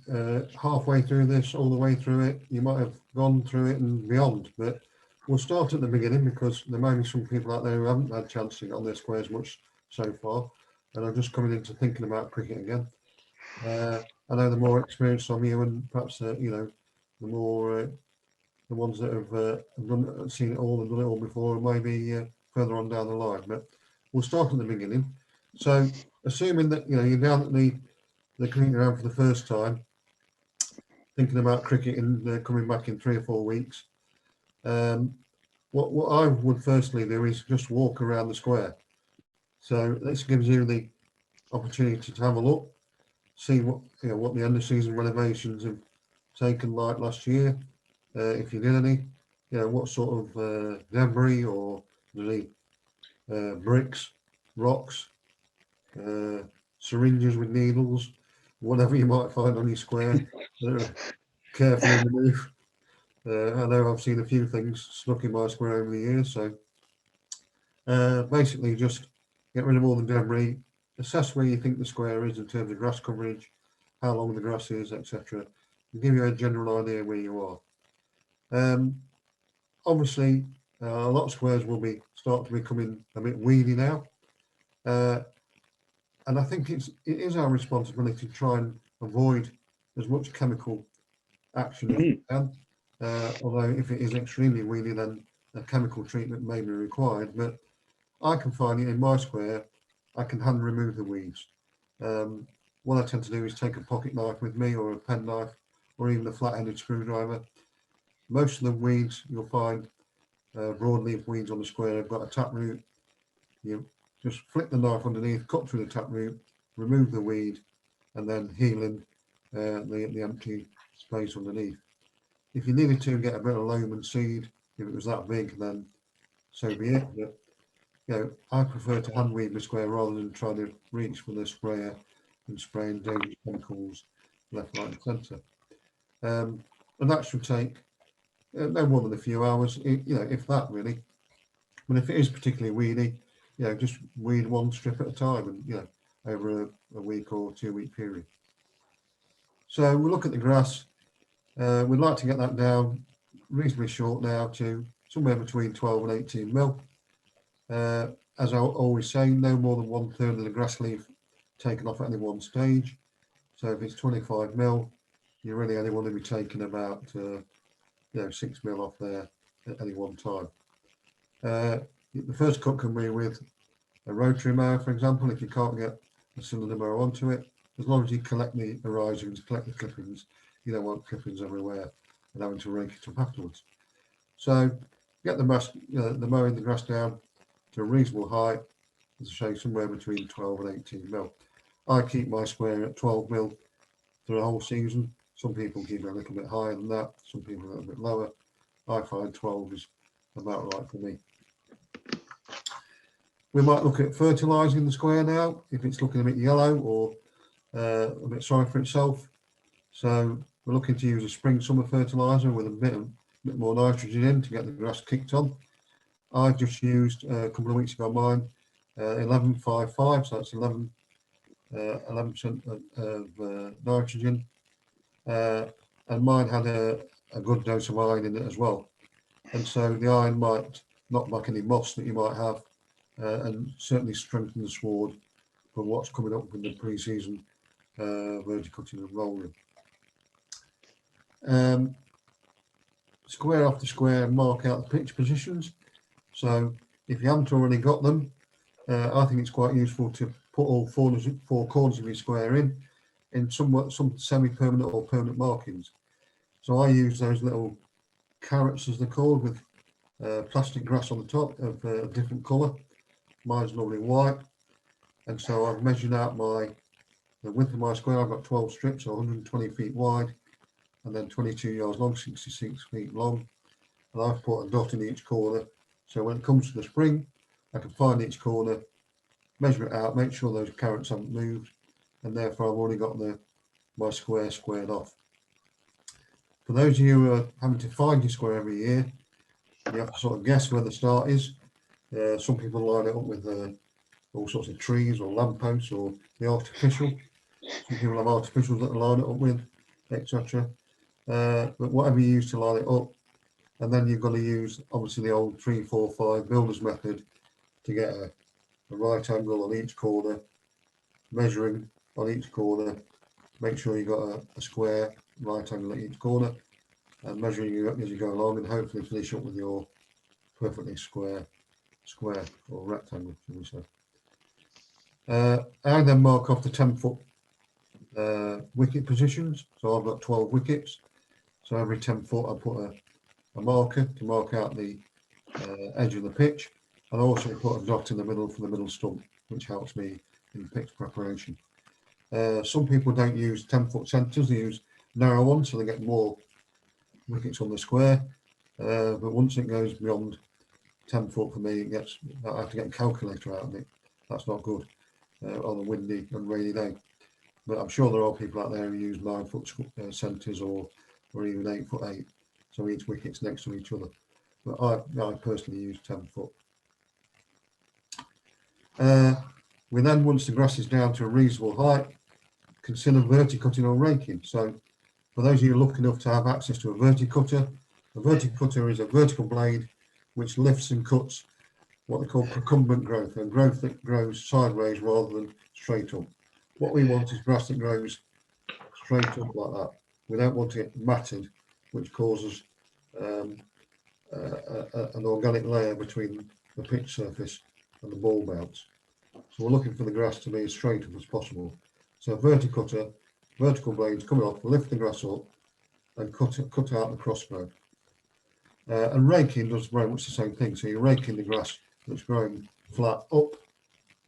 halfway through this, all the way through it. You might have gone through it and beyond, but we'll start at the beginning because there may be some people out there who haven't had a chance to get on their squares much so far, and are just coming into thinking about cricket again. I know the more experienced some of you, and perhaps you know, the more the ones that have seen it all and done it all before, maybe further on down the line. But we'll start at the beginning. So, assuming that you know you're down at the cricket ground for the first time, thinking about cricket and coming back in 3 or 4 weeks, what I would firstly do is just walk around the square. So this gives you the opportunity to have a look, see what you know what the end of season renovations have taken like last year, if you did any, you know what sort of debris or any bricks, rocks, syringes with needles, whatever you might find on your square that are carefully removed. I know I've seen a few things stuck in my square over the years, so basically just get rid of all the debris, assess where you think the square is in terms of grass coverage, how long the grass is, etc. Give you a general idea where you are. Obviously, a lot of squares will start to becoming a bit weedy now, and I think it is our responsibility to try and avoid as much chemical action as we can. Although if it is extremely weedy, then a chemical treatment may be required. But I can find it in my square, I can hand remove the weeds. What I tend to do is take a pocket knife with me, or a pen knife, or even a flat-headed screwdriver. Most of the weeds you'll find, broadleaf weeds on the square, have got a taproot. You just flick the knife underneath, cut through the taproot, remove the weed, and then heel in the empty space underneath. If you needed to get a bit of loam and seed, if it was that big, then so be it. But you know, I prefer to hand weed my square rather than try to reach for the sprayer and spraying dangerous chemicals left, right, and centre. And that should take no more than a few hours, you know, if that really. But if it is particularly weedy, you know, just weed one strip at a time, and you know, over a week or 2 week period. So we'll look at the grass. We'd like to get that down reasonably short now to somewhere between 12 and 18 mil. As I always say, no more than 1/3 of the grass leaf taken off at any one stage. So if it's 25 mil, you really only want to be taking about 6 mil off there at any one time. The first cut can be with a rotary mower, for example, if you can't get a cylinder mower onto it. As long as you collect the horizons, collect the clippings, you don't want clippings everywhere and having to rake it up afterwards. So get the mowing the grass down to a reasonable height, as I say, somewhere between 12 and 18 mil. I keep my square at 12 mil for the whole season. Some people keep it a little bit higher than that, some people a little bit lower. I find 12 is about right for me. We might look at fertilising the square now, if it's looking a bit yellow or a bit sorry for itself. So we're looking to use a spring summer fertiliser with a bit more nitrogen in to get the grass kicked on. I just used a couple of weeks ago mine 1155, so that's 11% of nitrogen, and mine had a good dose of iron in it as well. And so the iron might knock back any moss that you might have, and certainly strengthen the sward for what's coming up with the pre-season verticutting and rolling. Square after square, mark out the pitch positions. So if you haven't already got them, I think it's quite useful to put all four corners of your square in some semi-permanent or permanent markings. So I use those little carrots, as they're called, with plastic grass on the top of a different colour. Mine's normally white, and so I've measured out the width of my square. I've got 12 strips, so 120 feet wide, and then 22 yards long, 66 feet long. And I've put a dot in each corner, so when it comes to the spring, I can find each corner, measure it out, make sure those carrots haven't moved, and therefore I've already got my square squared off. For those of you who are having to find your square every year, you have to sort of guess where the start is. Some people line it up with all sorts of trees or lampposts or the artificial. Some people have artificials that line it up with, etc. But whatever you use to line it up, and then you've got to use obviously the old 3, 4, 5 builders method to get a right angle on each corner, measuring on each corner, make sure you've got a square right angle at each corner, and measuring you up as you go along, and hopefully finish up with your perfectly square or rectangle, shall we say. I then mark off the 10-foot wicket positions. So I've got 12 wickets. So every 10 foot I put a marker to mark out the edge of the pitch, and also put a dot in the middle for the middle stump, which helps me in pitch preparation. Some people don't use 10-foot centres, they use narrow ones, so they get more wickets on the square. But once it goes beyond 10 foot for me, I have to get a calculator out of it. That's not good on a windy and rainy day. But I'm sure there are people out there who use 9-foot centres or even 8'8", so each wicket's next to each other. But I personally use 10 foot. We then, once the grass is down to a reasonable height, consider verticutting or raking. So for those of you lucky enough to have access to a verticutter is a vertical blade which lifts and cuts what they call procumbent growth, and growth that grows sideways rather than straight up. What we want is grass that grows straight up like that. We don't want it matted, which causes an organic layer between the pitch surface and the ball bounce. So we're looking for the grass to be as straight up as possible. So verticutter, vertical blades coming off, lift the grass up and cut out the cross growth. And raking does very much the same thing. So you're raking the grass that's growing flat up,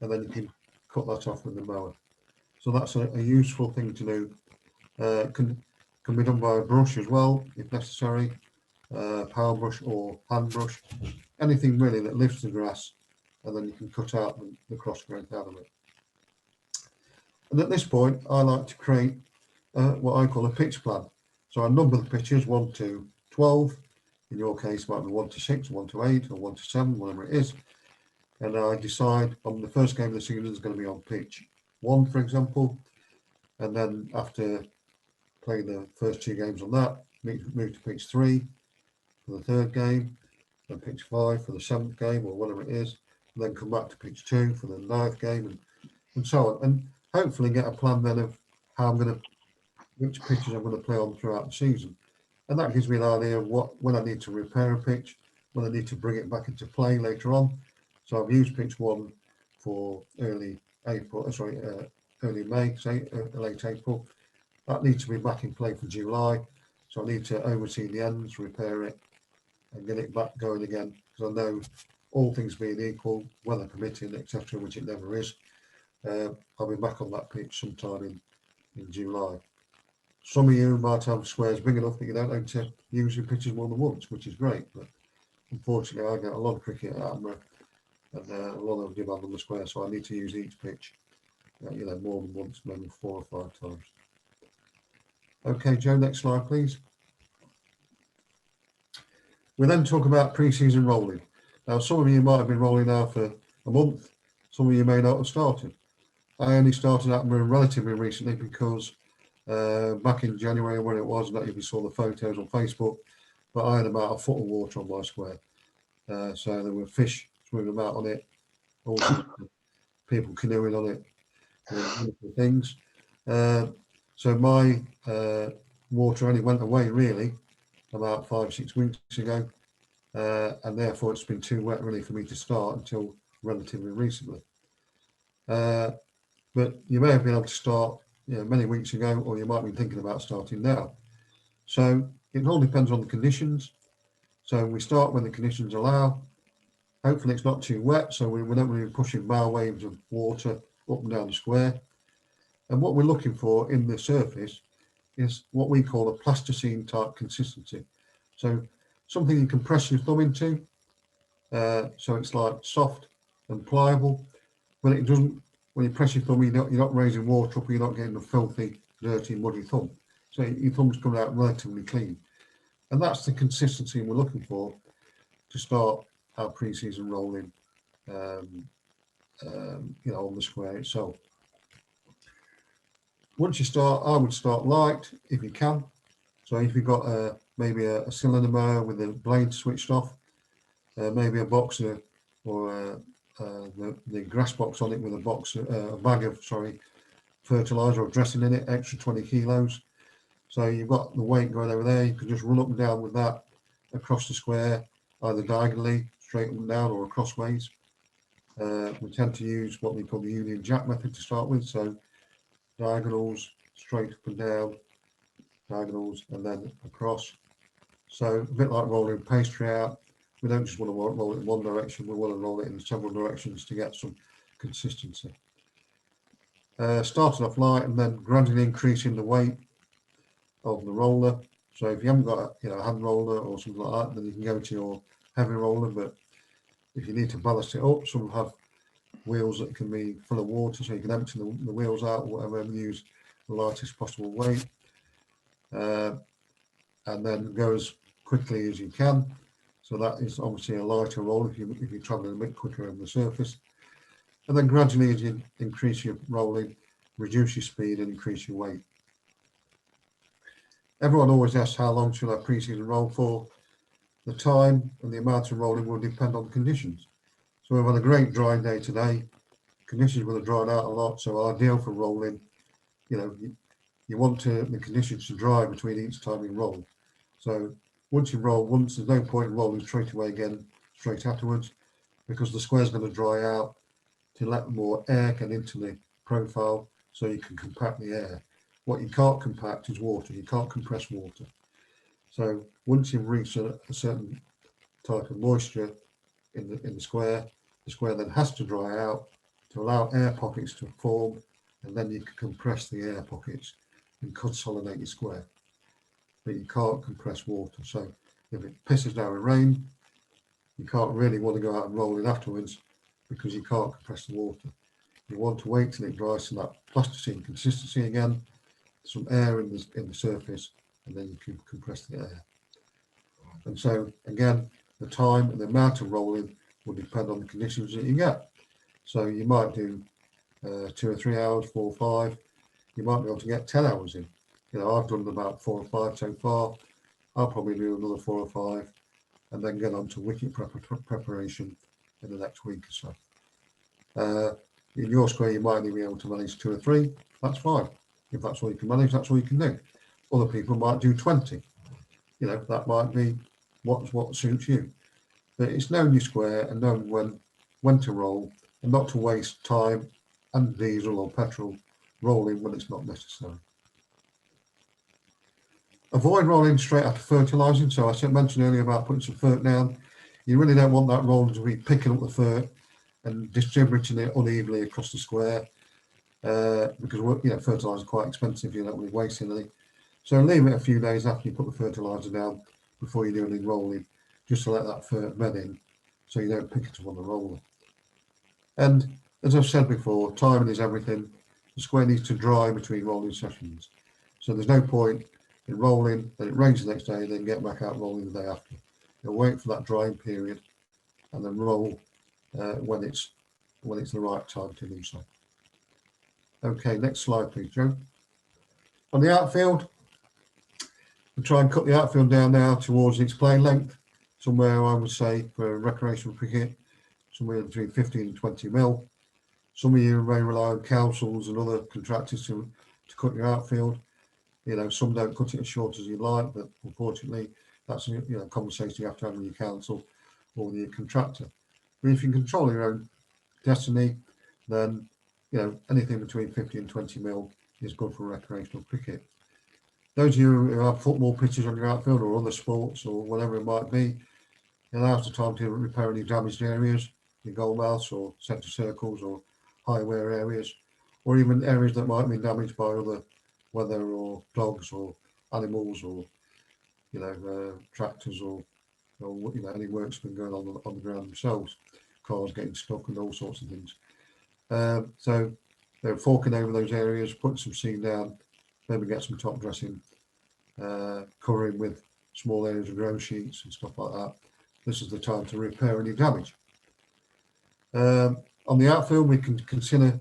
and then you can cut that off with the mower. So that's a useful thing to do. Can be done by a brush as well, if necessary, power brush or hand brush, anything really that lifts the grass, and then you can cut out the cross growth out of it. And at this point, I like to create what I call a pitch plan. So I number the pitches 1 to 12. In your case, it might be 1 to 6, 1 to 8, or 1 to 7, whatever it is. And I decide on the first game of the season is going to be on pitch 1, for example. And then after playing the first 2 games on that, move to pitch 3 for the 3rd game, then pitch 5 for the 7th game, or whatever it is, and then come back to pitch 2 for the 9th game, and so on. And hopefully get a plan then of how which pitches I'm going to play on throughout the season. And that gives me an idea of when I need to repair a pitch, when I need to bring it back into play later on. So I've used pitch 1 for early May, say late April. That needs to be back in play for July. So I need to oversee the ends, repair it, and get it back going again. Because I know all things being equal, weather permitting, etc., which it never is, I'll be back on that pitch sometime in July. Some of you might have squares big enough that you don't need to use your pitches more than once, which is great. But unfortunately, I get a lot of cricket at Admiral and a lot of demand on the square, so I need to use each pitch, more than once, maybe 4 or 5 times. Okay, Joe, next slide, please. We then talk about pre-season rolling. Now, some of you might have been rolling now for a month. Some of you may not have started. I only started Admiral relatively recently because back in January, when it was, not even saw the photos on Facebook, but I had about a foot of water on my square. So there were fish swimming about on it, all sorts of people canoeing on it, wonderful things. So my water only went away really about 5-6 weeks ago, and therefore it's been too wet really for me to start until relatively recently. But you may have been able to start many weeks ago, or you might be thinking about starting now. So it all depends on the conditions. So we start when the conditions allow. Hopefully it's not too wet, so we're not really pushing bow waves of water up and down the square. And what we're looking for in the surface is what we call a plasticine type consistency. So something you can press your thumb into, so it's like soft and pliable, but it doesn't. When you press your thumb, you're not raising water up, you're not getting a filthy, dirty, muddy thumb. So your thumb's coming out relatively clean. And that's the consistency we're looking for to start our pre-season rolling, on the square itself. once you start, I would start light if you can. So if you've got maybe a cylinder mower with the blade switched off, maybe a boxer or the grass box on it with a bag of fertilizer or dressing in it, extra 20 kilos. So you've got the weight going over there. You can just run up and down with that across the square, either diagonally, straight up and down, or crossways. We tend to use what we call the Union Jack method to start with. So diagonals, straight up and down, diagonals, and then across. So a bit like rolling pastry out. We don't just want to roll it in one direction, we want to roll it in several directions to get some consistency. Starting off light and then gradually increasing the weight of the roller. So if you haven't got a hand roller or something like that, then you can go to your heavy roller. But if you need to ballast it up, some have wheels that can be full of water, so you can empty the wheels out or whatever and use the lightest possible weight. And then go as quickly as you can. So that is obviously a lighter roll if you're traveling a bit quicker over the surface. And then gradually, as you increase your rolling, reduce your speed and increase your weight. Everyone always asks how long should I pre-season roll for? The time and the amount of rolling will depend on conditions. So we've had a great dry day today. Conditions will have dried out a lot, so ideal for rolling. You want the conditions to dry between each time you roll. So once you roll once, there's no point in rolling straight away again, straight afterwards, because the square's going to dry out to let more air get into the profile so you can compact the air. What you can't compact is water. You can't compress water. So once you've reached a certain type of moisture in the square then has to dry out to allow air pockets to form, and then you can compress the air pockets and consolidate your square. But you can't compress water. So if it pisses down with rain, you can't really want to go out and roll it afterwards because you can't compress the water. You want to wait till it dries to that plasticine consistency again, some air in the surface, and then you can compress the air. And so again, the time and the amount of rolling will depend on the conditions that you get. So you might do 2 or 3 hours, 4 or 5. You might be able to get 10 hours in. I've done about 4 or 5 so far. I'll probably do another 4 or 5 and then get on to wicket preparation in the next week or so. In your square, you might be able to manage 2 or 3. That's fine. If that's all you can manage, that's all you can do. Other people might do 20. That might be what suits you. But it's knowing your square and knowing when to roll and not to waste time and diesel or petrol rolling when it's not necessary. Avoid rolling straight after fertilising. So I mentioned earlier about putting some fert down. You really don't want that roller to be picking up the fert and distributing it unevenly across the square because fertiliser is quite expensive. You're not really wasting any. So leave it a few days after you put the fertiliser down before you do any rolling, just to let that fert bed in so you don't pick it up on the roller. And as I've said before, timing is everything. The square needs to dry between rolling sessions. So there's no point in rolling, then it rains the next day, then get back out rolling the day after. You'll wait for that drying period and then roll when it's the right time to do so. Okay, next slide please, Joe. On the outfield, we try and cut the outfield down now towards its plane length, somewhere I would say for recreational cricket, somewhere between 15 and 20 mil. Some of you may rely on councils and other contractors to cut your outfield. Some don't cut it as short as you'd like, but unfortunately, that's a conversation you have to have with your council or with your contractor. But if you can control your own destiny, then anything between 50 and 20 mil is good for recreational cricket. Those of you who have football pitches on your outfield or other sports or whatever it might be, it allows the time to repair any damaged areas, your goal mouths or centre circles or high wear areas, or even areas that might be damaged by other weather or dogs or animals or tractors or any work's been going on the ground themselves, cars getting stuck and all sorts of things. So they're forking over those areas, putting some seed down, maybe get some top dressing, covering with small areas of grow sheets and stuff like that. This is the time to repair any damage. On the outfield, we can consider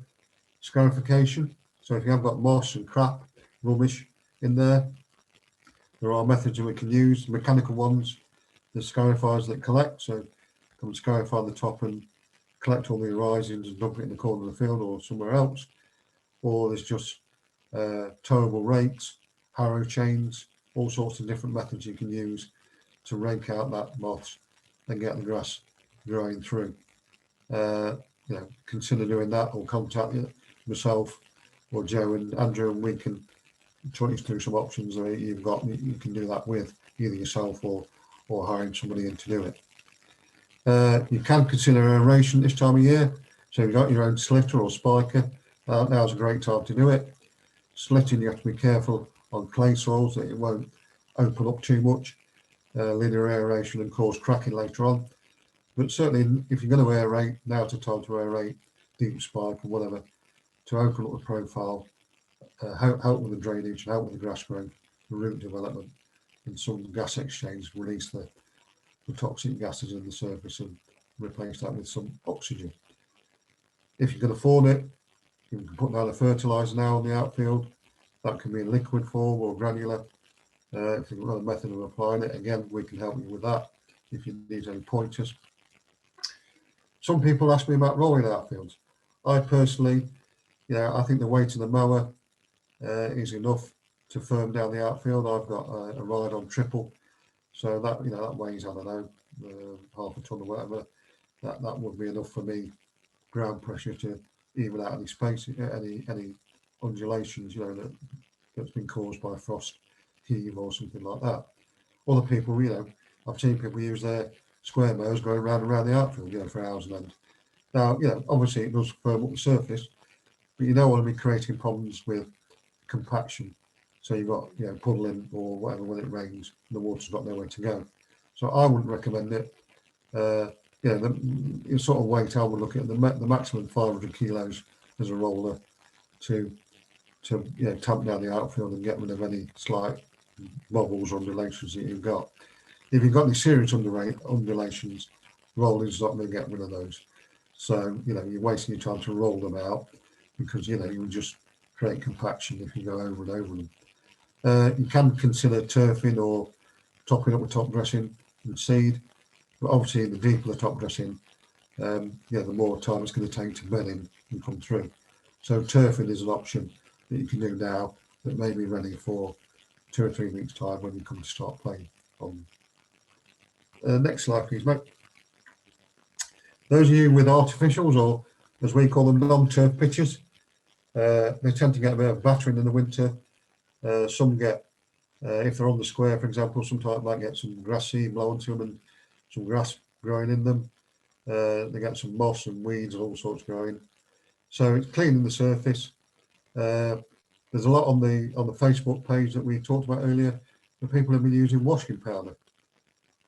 scarification. So if you have got moss and crap, rubbish in there, there are methods that we can use. Mechanical ones, there's scarifiers that collect, so come and scarify the top and collect all the arisings and dump it in the corner of the field or somewhere else. Or there's just towable rakes, harrow chains, all sorts of different methods you can use to rake out that moss and get the grass growing through. You know, consider doing that, or contact myself or Joe and Andrew, and we can talk you through some options that you've got. You can do that with either yourself or hiring somebody in to do it. You can consider aeration this time of year. So you've got your own slitter or spiker. Now's a great time to do it. Slitting, you have to be careful on clay soils that it won't open up too much, linear aeration, and cause cracking later on. But certainly, if you're going to aerate, now's the time to aerate, deep spike or whatever, to open up the profile, help with the drainage, help with the grass growth, the root development, and some gas exchange, release the toxic gases in the surface and replace that with some oxygen. If you can afford it, you can put down a fertiliser now on the outfield. That can be in liquid form or granular. If you've got a method of applying it, again, we can help you with that if you need any pointers. Some people ask me about rolling outfields. I personally, I think the weight of the mower is enough to firm down the outfield. I've got a ride on triple, so that that weighs, I don't know, half a ton or whatever. That would be enough for me, ground pressure, to even out any space, any undulations, that's been caused by frost heave or something like that. Other people, I've seen people use their square mowers going round and round the outfield, for hours and end. Now, obviously it does firm up the surface, but you don't want to be creating problems with compaction. So you've got, puddling or whatever when it rains, the water's got nowhere to go. So I wouldn't recommend it. The sort of weight I would look at, the maximum 500 kilos as a roller to tamp down the outfield and get rid of any slight bubbles or undulations that you've got. If you've got any serious undulations, rolling's not going to get rid of those. So, you're wasting your time to roll them out because, you would just create compaction if you go over and over them. You can consider turfing or topping up with top dressing and seed. But obviously, the deeper the top dressing, the more time it's going to take to bed in and come through. So turfing is an option that you can do now that may be ready for 2 or 3 weeks' time when you come to start playing on. Next slide, please, mate. Those of you with artificials, or as we call them, non-turf pitches, they tend to get a bit of battering in the winter. Some get, if they're on the square, for example, sometimes might get some grass seed blown to them and some grass growing in them. They get some moss and weeds and all sorts growing. So it's cleaning the surface. There's a lot on the Facebook page that we talked about earlier, where people have been using washing powder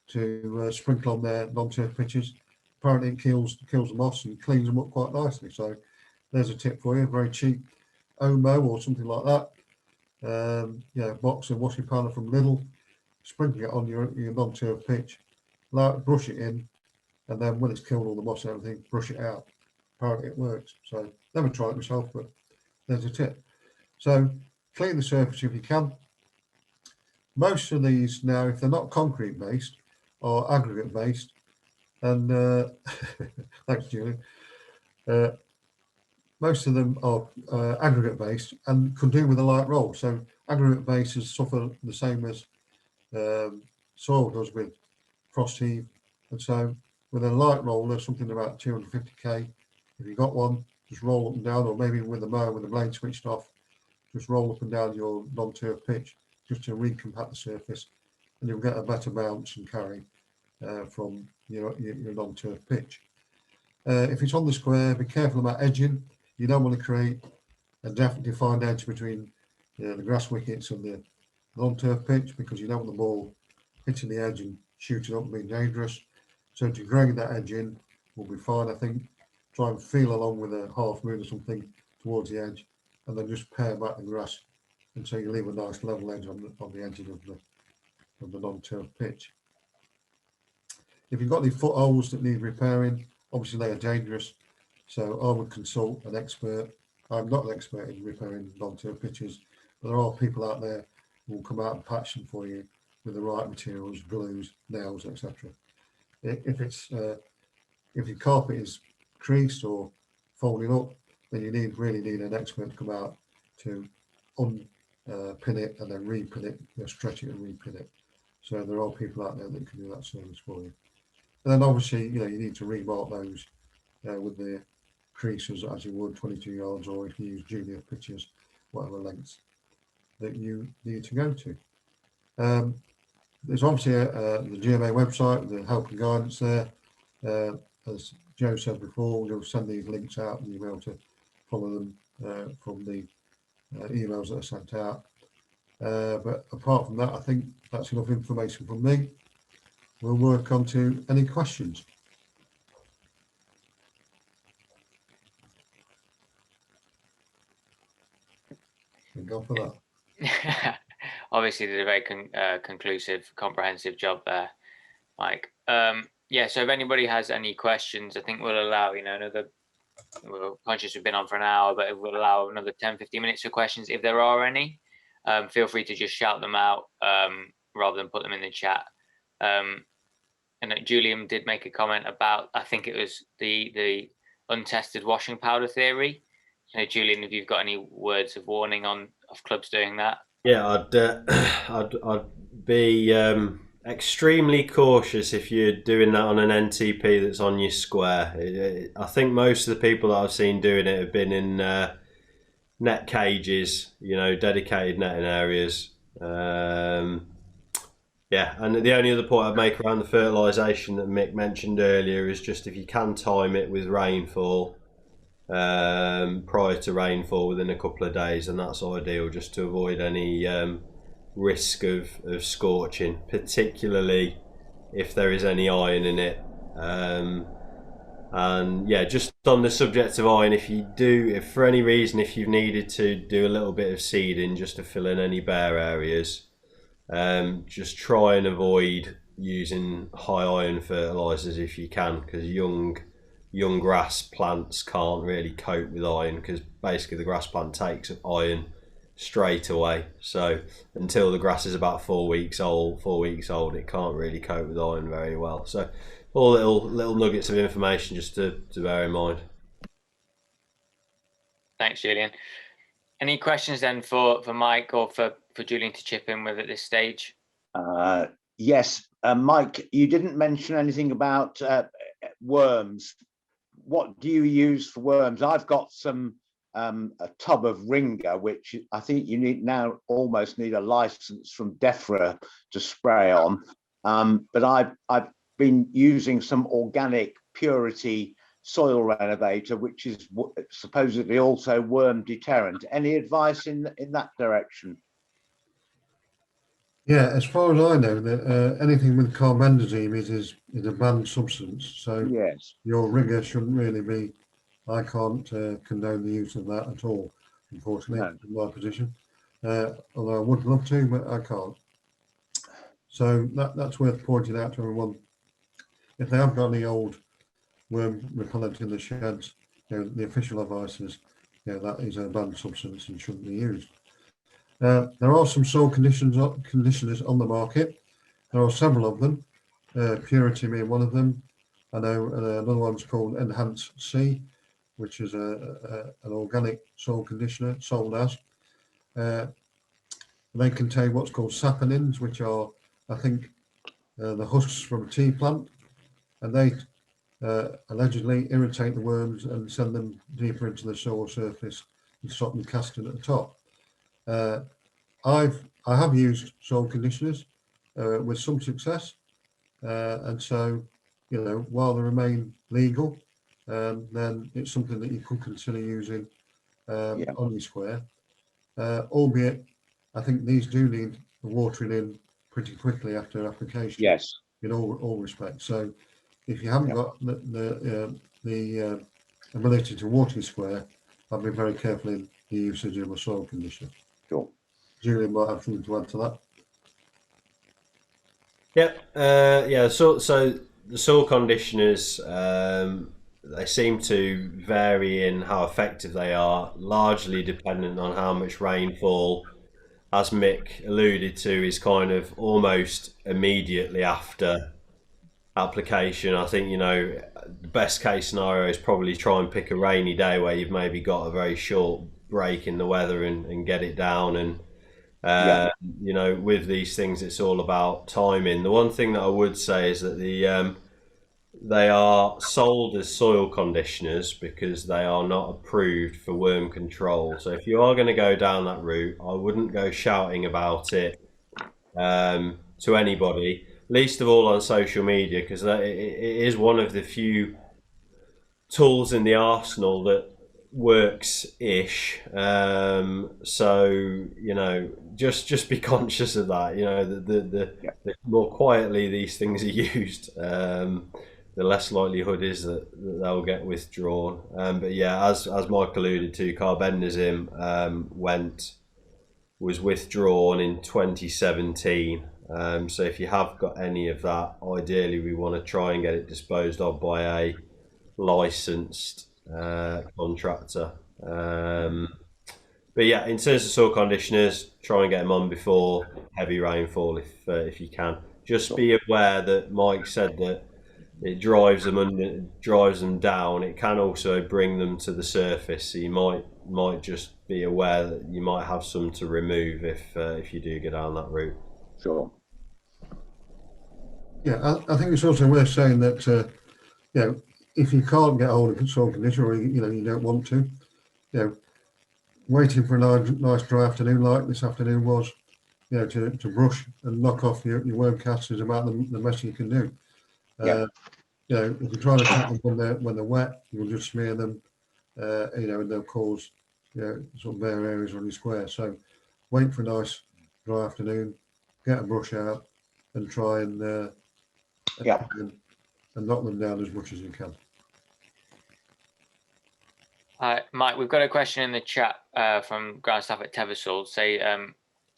to sprinkle on their non-turf pitches. Apparently it kills the moss and cleans them up quite nicely. So there's a tip for you, very cheap Omo or something like that. Box of washing powder from Lidl, sprinkle it on your non-turf pitch, brush it in, and then when it's killed all the moss and everything, brush it out. Apparently it works. So never tried it myself, but there's a tip. So clean the surface if you can. Most of these now, if they're not concrete based, are aggregate based. And thanks, Julie. Most of them are aggregate based and could do with a light roll. So aggregate bases suffer the same as soil does with frost heave. And so with a light roller, something about 250k, if you've got one, just roll up and down, or maybe with a mower with the blade switched off, just roll up and down your non-turf pitch just to recompact the surface, and you'll get a better bounce and carry from your non-turf pitch. If it's on the square, be careful about edging. You don't want to create a defined edge between the grass wickets and the non-turf pitch, because you don't want the ball hitting the edge and shooting up and being dangerous. So to grade that edge in will be fine, I think. Try and feel along with a half moon or something towards the edge, and then just pare back the grass until you leave a nice level edge on the edges of the non-turf pitch. If you've got any footholes that need repairing, obviously they are dangerous. So I would consult an expert I'm not an expert in repairing non-turf pitches, but there are people out there who will come out and patch them for you with the right materials, glues, nails, etc. If it's if your carpet is creased or folding up, then you really need an expert to come out to unpin it and then repin it, stretch it and repin it. So there are people out there that can do that service for you. And then obviously, you need to remark those with the creases as you would 22 yards, or if you use junior pitches, whatever lengths that you need to go to. There's obviously the GMA website, the help and guidance there. As Joe said before, we'll send these links out and you'll be able to follow them from the emails that are sent out. But apart from that, I think that's enough information from me. We'll work on to any questions. Thank God for that. Obviously, did a very conclusive, comprehensive job there, Mike. Yeah, so if anybody has any questions, I think we'll allow, we're conscious we've been on for an hour, but we'll allow another 10, 15 minutes for questions. If there are any, feel free to just shout them out rather than put them in the chat. And Julian did make a comment about, I think it was the untested washing powder theory. Julian, if you've got any words of warning of clubs doing that? Yeah, I'd be extremely cautious if you're doing that on an NTP that's on your square. I think most of the people that I've seen doing it have been in net cages, dedicated netting areas. Yeah, and the only other point I'd make around the fertilisation that Mick mentioned earlier is just if you can time it with rainfall, prior to rainfall within a couple of days, and that's ideal just to avoid any risk of scorching, particularly if there is any iron in it. And yeah, just on the subject of iron, if for any reason if you've needed to do a little bit of seeding just to fill in any bare areas, just try and avoid using high iron fertilizers if you can, because young grass plants can't really cope with iron, because basically the grass plant takes iron straight away. So until the grass is about 4 weeks old, it can't really cope with iron very well. So all little nuggets of information just to bear in mind. Thanks, Julian. Any questions then for Mike or for Julian to chip in with at this stage? Yes, Mike, you didn't mention anything about worms. What do you use for worms? I've got a tub of Ringer, which I think you almost need a license from DEFRA to spray on. But I've been using some organic purity soil renovator, which is supposedly also worm deterrent. Any advice in that direction? Yeah, as far as I know, that anything with carbendazime is a banned substance. So yes, your Ringer shouldn't really be. I can't condone the use of that at all, unfortunately, in my position. Although I would love to, but I can't. So that's worth pointing out to everyone. If they have got any old worm repellent in the sheds, the official advice is, that is a banned substance and shouldn't be used. There are some soil conditioners on the market. There are several of them, Purity being one of them. I know another one's called Enhance C, which is an organic soil conditioner sold as. They contain what's called saponins, which are, I think, the husks from a tea plant, and they allegedly irritate the worms and send them deeper into the soil surface and stop them casting at the top. I have used soil conditioners with some success, and so while they remain legal, then it's something that you could consider using on your square. Albeit, I think these do need watering in pretty quickly after application. Yes, in all respects. So if you haven't got the ability to water your square, I'd be very careful in the usage of a soil conditioner. Sure. Julian might have something to add to that. Yeah, so the soil conditioners, they seem to vary in how effective they are, largely dependent on how much rainfall, as Mick alluded to, is kind of almost immediately after application. I think, you know, the best case scenario is probably try and pick a rainy day where you've maybe got a very short break in the weather and get it down. And you know, with these things, it's all about timing. The one thing that I would say is that they are sold as soil conditioners because they are not approved for worm control. So if you are going to go down that route, I wouldn't go shouting about it to anybody, least of all on social media, because it is one of the few tools in the arsenal that works-ish. So, you know, just be conscious of that. You know, the more quietly these things are used, the less likelihood is that they'll get withdrawn. But yeah, as Mike alluded to, carbendazim was withdrawn in 2017. So if you have got any of that, ideally we want to try and get it disposed of by a licensed contractor. But yeah, in terms of soil conditioners, try and get them on before heavy rainfall if you can. Just be aware that Mike said that it drives them down. It can also bring them to the surface. So you might just be aware that you might have some to remove if you do go down that route. Sure. Yeah, I think it's also worth saying that you know, if you can't get hold of a soil conditioner, or you know you don't want to, you know, waiting for a nice dry afternoon like this afternoon was, you know, to brush and knock off your worm casts is about the best you can do. You know, if you're trying to attack them when they're wet, you'll just smear them, you know, and they'll cause, you know, sort of bare areas on your square. So wait for a nice dry afternoon, get a brush out, and try and knock them down as much as you can. Mike, we've got a question in the chat from ground staff at Teversall. Say,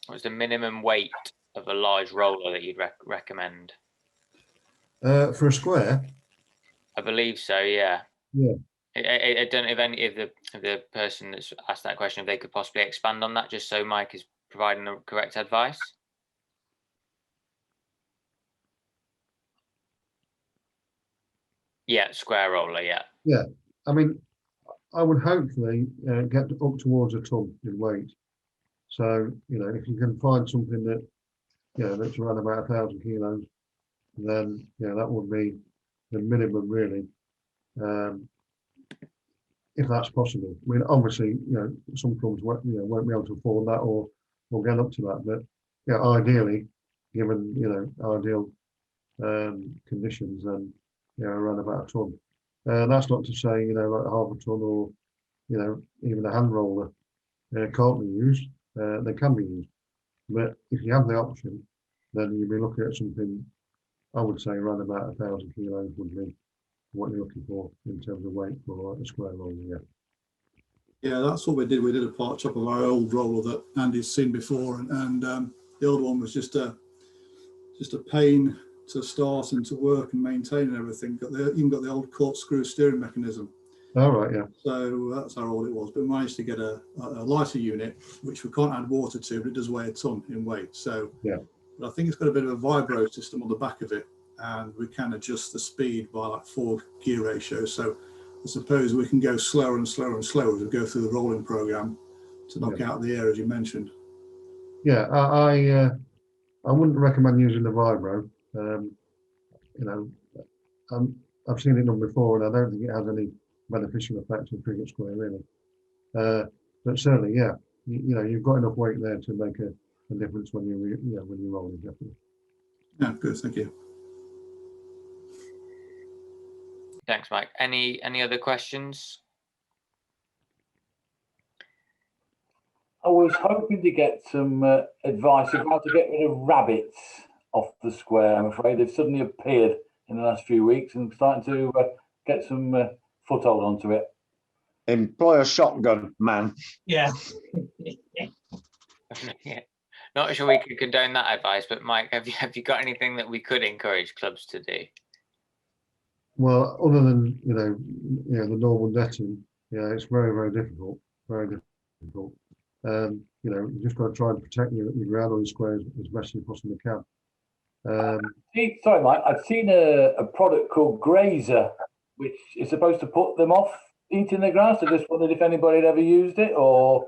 what's the minimum weight of a large roller that you'd recommend? For a square? I believe so, yeah. Yeah. I don't know if any of the person that's asked that question, if they could possibly expand on that, just so Mike is providing the correct advice. Yeah, square roller, yeah. Yeah, I mean, I would hopefully get up towards a ton in weight. So, you know, if you can find something that, you know, that's around about 1,000 kilos, then, you know, that would be the minimum really, if that's possible. I mean, obviously, you know, some clubs won't be able to afford that or get up to that, but yeah, ideally, given, you know, ideal conditions, then, you know, around about a ton. That's not to say, you know, like half a ton or, you know, even a hand roller can't be used. They can be used, but if you have the option, then you'd be looking at something, I would say around about 1,000 kilos would be what you're looking for in terms of weight for a square roller. Yeah. Yeah, that's what we did. We did a part chop of our old roller that Andy's seen before, and the old one was just a pain to start and to work and maintain and everything. Even got the old corkscrew steering mechanism. All right, yeah. So that's how old it was. But we managed to get a lighter unit, which we can't add water to, but it does weigh a ton in weight. So yeah, but I think it's got a bit of a vibro system on the back of it, and we can adjust the speed by like 4 gear ratios. So I suppose we can go slower and slower and slower as we go through the rolling program to knock out the air, as you mentioned. Yeah, I wouldn't recommend using the vibro. You know, I've seen it done before, and I don't think it has any beneficial effect on cricket square really. But certainly, yeah, you know, you've got enough weight there to make a difference when you're rolling, definitely. Yeah, good, thank you. Thanks, Mike. Any other questions? I was hoping to get some advice of how to get rid of rabbits off the square. I'm afraid they've suddenly appeared in the last few weeks and starting to get some foothold onto it. Employ a shotgun, man. Yeah. Yeah. Not sure we could condone that advice, but Mike, have you got anything that we could encourage clubs to do? Well, other than the normal netting, it's very, very difficult. Very difficult. You just got to try and protect your ground or your squares as best as you possibly can. Sorry, Mike. I've seen a product called Grazer, which is supposed to put them off eating the grass. I just wondered if anybody had ever used it or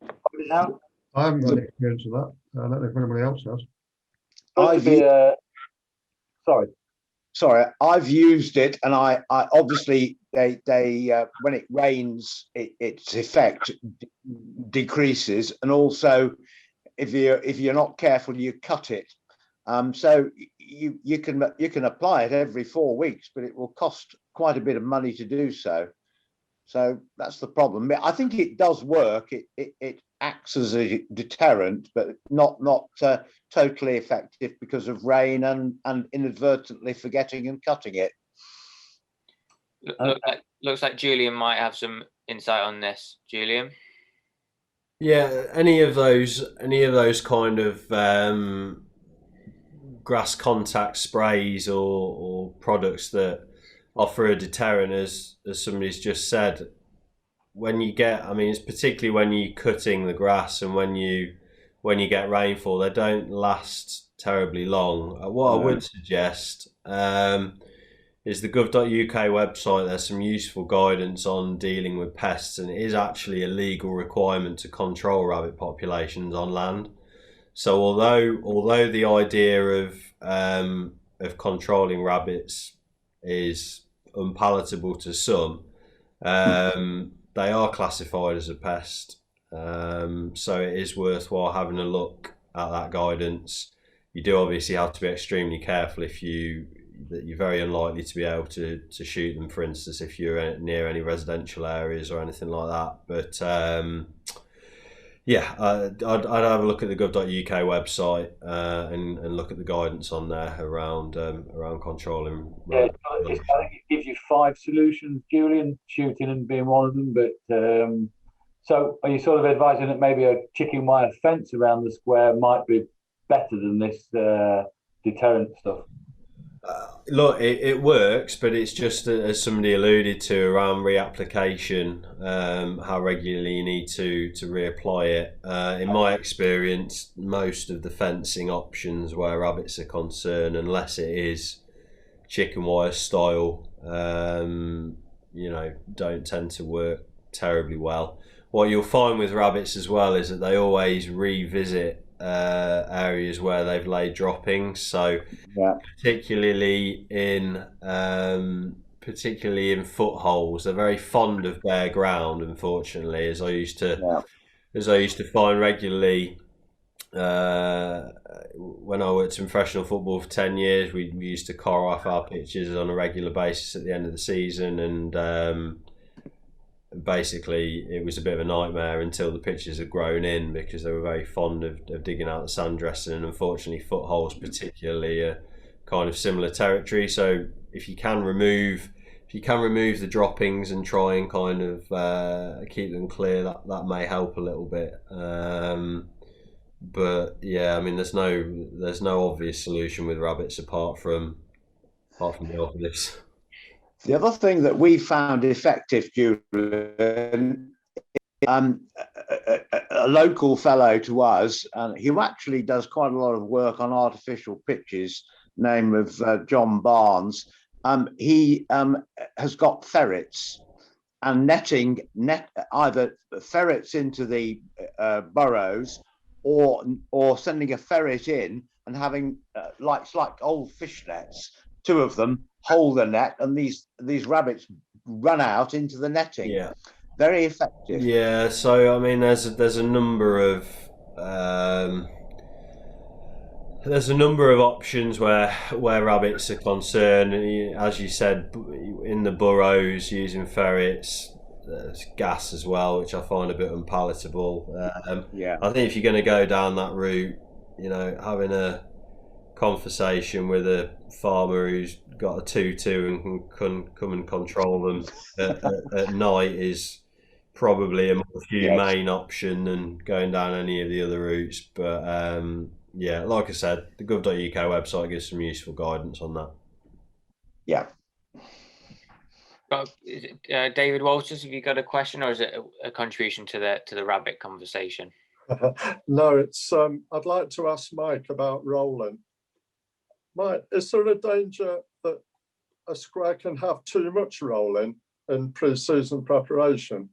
tried it out. I haven't got any experience of that. I don't know if anybody else has. Sorry, I've used it, and I obviously they when it rains, its effect decreases, and also if you're not careful, you cut it. So you can apply it every 4 weeks, but it will cost quite a bit of money to do so. So that's the problem. I think it does work. It acts as a deterrent, but not totally effective because of rain and inadvertently forgetting and cutting it. Looks like Julian might have some insight on this. Julian? Yeah, any of those kind of grass contact sprays or products that offer a deterrent, as somebody's just said, when you get, it's particularly when you're cutting the grass and when you get rainfall, they don't last terribly long. What I would suggest is the gov.uk website. There's some useful guidance on dealing with pests, and it is actually a legal requirement to control rabbit populations on land. So although the idea of controlling rabbits is unpalatable to some, they are classified as a pest, so it is worthwhile having a look at that guidance. You do obviously have to be extremely careful that you're very unlikely to be able to shoot them, for instance, if you're near any residential areas or anything like that. But I'd have a look at the gov.uk website and look at the guidance on there around controlling. Yeah, I think it gives you 5 solutions, Julian, shooting and being one of them. But so are you sort of advising that maybe a chicken wire fence around the square might be better than this deterrent stuff? Look, it works, but it's just as somebody alluded to around reapplication, how regularly you need to reapply it. In my experience, most of the fencing options where rabbits are concerned, unless it is chicken wire style, don't tend to work terribly well. What you'll find with rabbits as well is that they always revisit areas where they've laid droppings. So particularly in footholes, they're very fond of bare ground, unfortunately, as I used to find regularly. When I worked in professional football for 10 years, we used to car off our pitches on a regular basis at the end of the season, and basically it was a bit of a nightmare until the pitches had grown in, because they were very fond of digging out the sand dressing, and unfortunately footholes particularly are kind of similar territory. So if you can remove the droppings and try and kind of keep them clear, that may help a little bit. But yeah, there's no obvious solution with rabbits apart from the obvious. The other thing that we found effective, Julian, a local fellow to us, and he actually does quite a lot of work on artificial pitches, name of John Barnes. He has got ferrets and net either ferrets into the burrows, or sending a ferret in and having like old fish nets, 2 of them hold the net, and these rabbits run out into the netting. Yeah, very effective. Yeah, so there's a number of options where rabbits are concerned. As you said, in the burrows, using ferrets. There's gas as well, which I find a bit unpalatable. I think if you're going to go down that route, having a conversation with a farmer who's got a 2-2 and can come and control them at night is probably a more humane option than going down any of the other routes. But like I said, the gov.uk website gives some useful guidance on that. Yeah. Is it, David Walters, have you got a question, or is it a contribution to the rabbit conversation? No, it's I'd like to ask Mike about rolling. Mike, is there a danger that a square can have too much rolling in pre-season preparation?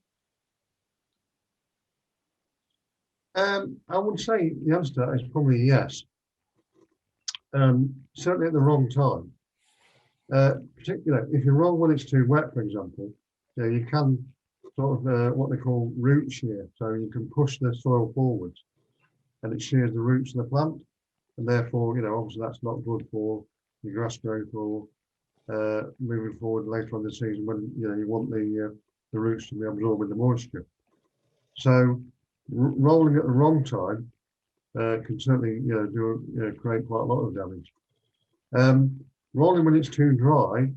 I would say the answer to that is probably yes. Certainly at the wrong time. Particularly if you roll when it's too wet, for example, you can sort of what they call root shear. So you can push the soil forwards and it shears the roots of the plant. And therefore, obviously that's not good for your grass growth or moving forward later on in the season when, you want the roots to be absorbing the moisture. So rolling at the wrong time can certainly, create quite a lot of damage. Rolling when it's too dry,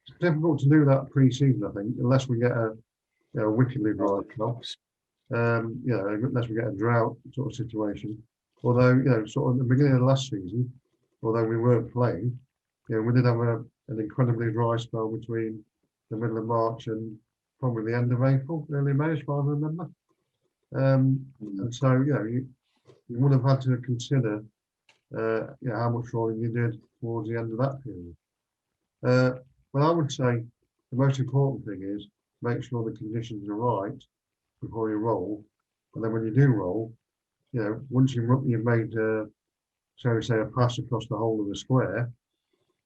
it's difficult to do that pre-season, I think, unless we get a wickedly dry crop. Unless we get a drought sort of situation. Although, sort of at the beginning of the last season, although we weren't playing, we did have an incredibly dry spell between the middle of March and probably the end of April, early May, as far as I remember. And so, you would have had to consider, how much rolling you did towards the end of that period. But I would say the most important thing is make sure the conditions are right before you roll, and then when you do roll, once you've made, shall we say, a pass across the whole of the square,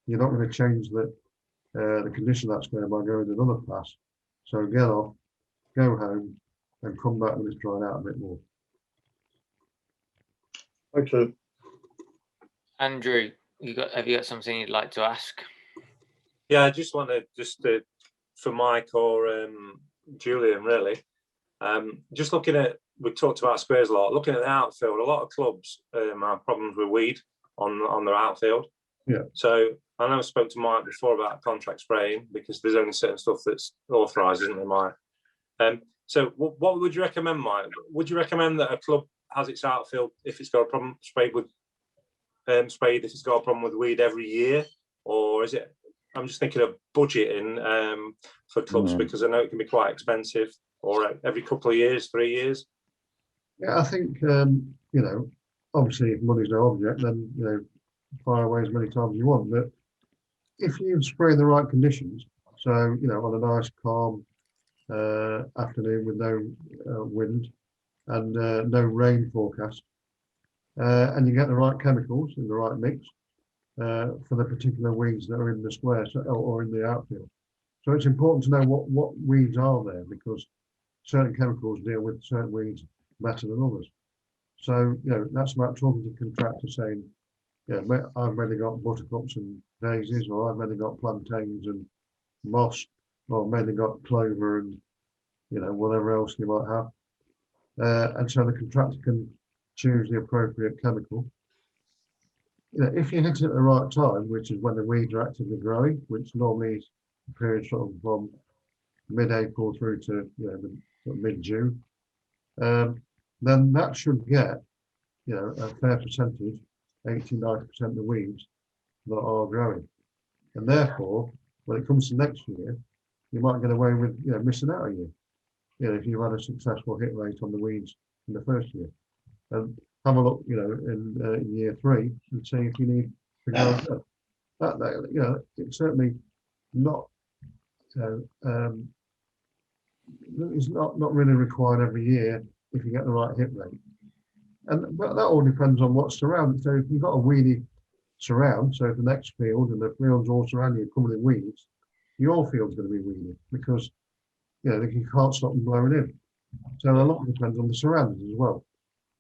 you're not going to change the condition of that square by going another pass. So get off, go home, and come back when it's dried out a bit more. Okay. Andrew, have you got something you'd like to ask? Yeah, I just want to for Mike or Julian, really. Just looking at, we talked about squares a lot. Looking at the outfield, a lot of clubs have problems with weed on their outfield. Yeah. So I know I spoke to Mike before about contract spraying because there's only certain stuff that's authorised, isn't there, Mike? So what would you recommend, Mike? Would you recommend that a club has its outfield, if it's got a problem, sprayed if it's got a problem with weed every year, or is it? I'm just thinking of budgeting for clubs because I know it can be quite expensive, or every couple of years, 3 years. Yeah, I think obviously if money's no object, then fire away as many times as you want. But if you spray in the right conditions, so on a nice calm afternoon with no wind and no rain forecast, and you get the right chemicals in the right mix for the particular weeds that are in the square or in the outfield. So it's important to know what weeds are there, because certain chemicals deal with certain weeds better than others. So that's about talking to contractors saying, I've mainly got buttercups and daisies, or I've mainly got plantains and moss, or mainly got clover and whatever else you might have. And so the contractor can choose the appropriate chemical. If you hit it at the right time, which is when the weeds are actively growing, which normally is a period sort of from mid-April through to mid-June, then that should get a fair percentage, 80-90% of the weeds that are growing. And therefore, when it comes to next year, you might get away with missing out a year, if you've had a successful hit rate on the weeds in the first year. And have a look, in year 3 and see if you need to go. It's certainly not. It's not really required every year if you get the right hit rate. But that all depends on what's surrounding. So if you've got a weedy surround, so if the next field and the fields all surrounding you covered in weeds, your field's going to be weedy because you can't stop them blowing in. So a lot depends on the surroundings as well.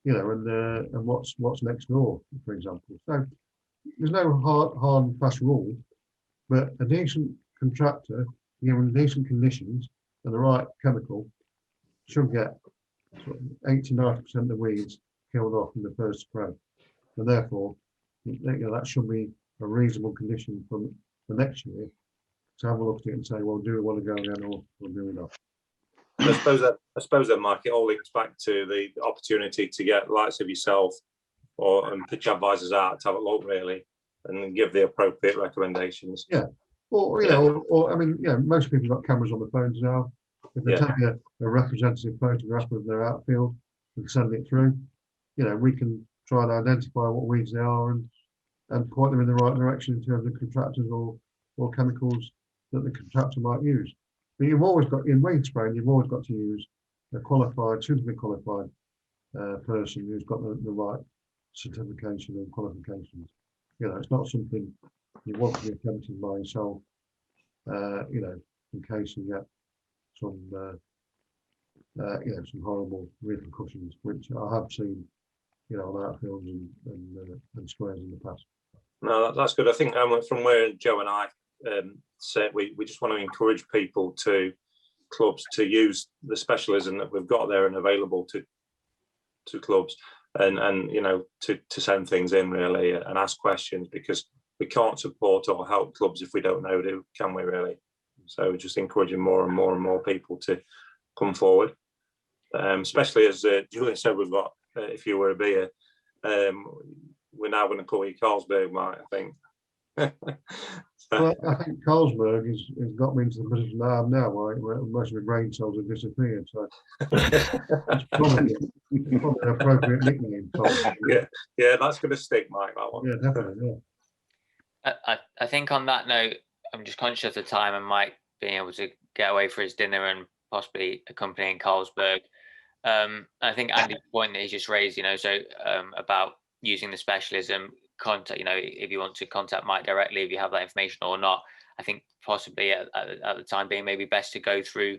And what's next door, for example. So there's no hard and fast rule, but a decent contractor, given decent conditions and the right chemical, should get 80-90% of the weeds killed off in the first spray. And therefore, that should be a reasonable condition for next year to have a look at it and say, well, do we want to go again or do we not? I suppose that, Mike, it all links back to the opportunity to get likes of yourself and pitch advisors out to have a look, really, and give the appropriate recommendations. Yeah. Or, you know, or I mean, yeah, most people got cameras on their phones now. If they take a representative photograph of their outfield and send it through, you know, we can try and identify what weeds they are and point them in the right direction in terms of contractors or chemicals that the contractor might use. But you've always got, in weed spraying, you've always got to use a qualified, suitably qualified person who's got the right certification and qualifications. You know, it's not something you want to be attempted by yourself, you know, in case you get some, you know, some horrible repercussions, which I have seen, you know, on outfields and squares in the past. No, that's good. I think from where Joe and I said, we just want to encourage people clubs to use the specialism that we've got there and available to clubs, and you know, to send things in really and ask questions, because we can't support or help clubs if we don't know, can we really? So just encouraging more and more people to come forward, especially as Julian said, we've got if you were a beer, we're now going to call you Carlsberg, Mike, I think. Well, I think Carlsberg has got me into the position that I am now, where most of the grain cells have disappeared. So it's probably an appropriate nickname. Yeah, that's going to stick, Mike, that one. Yeah, definitely. Yeah. I think on that note, I'm just conscious of the time and Mike being able to get away for his dinner and possibly accompanying Carlsberg. I think Andy's point that he's just raised, you know, so about using the specialism, contact, you know, if you want to contact Mike directly, if you have that information or not, I think possibly at the time being, maybe best to go through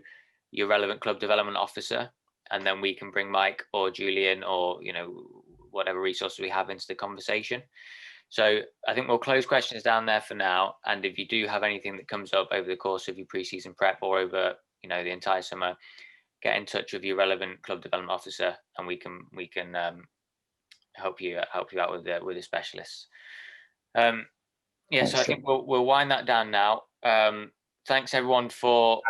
your relevant club development officer, and then we can bring Mike or Julian or, you know, whatever resources we have into the conversation. So I think we'll close questions down there for now. And if you do have anything that comes up over the course of your pre-season prep or over, you know, the entire summer, get in touch with your relevant club development officer, and we can help you out with the specialists. Yeah, so I think we'll wind that down now. Thanks everyone for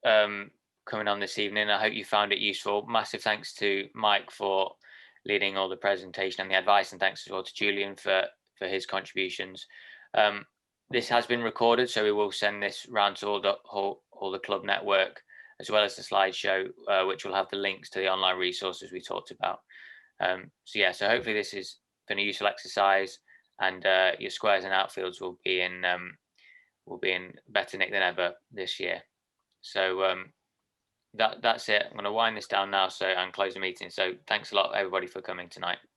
coming on this evening. I hope you found it useful. Massive thanks to Mike for leading all the presentation and the advice, and thanks as well to Julian for his contributions. This has been recorded, so we will send this round to all the club network, as well as the slideshow, which will have the links to the online resources we talked about. So hopefully this has been a useful exercise, and your squares and outfields will be in better nick than ever this year. So that's it. I'm going to wind this down now and close the meeting. So thanks a lot everybody for coming tonight.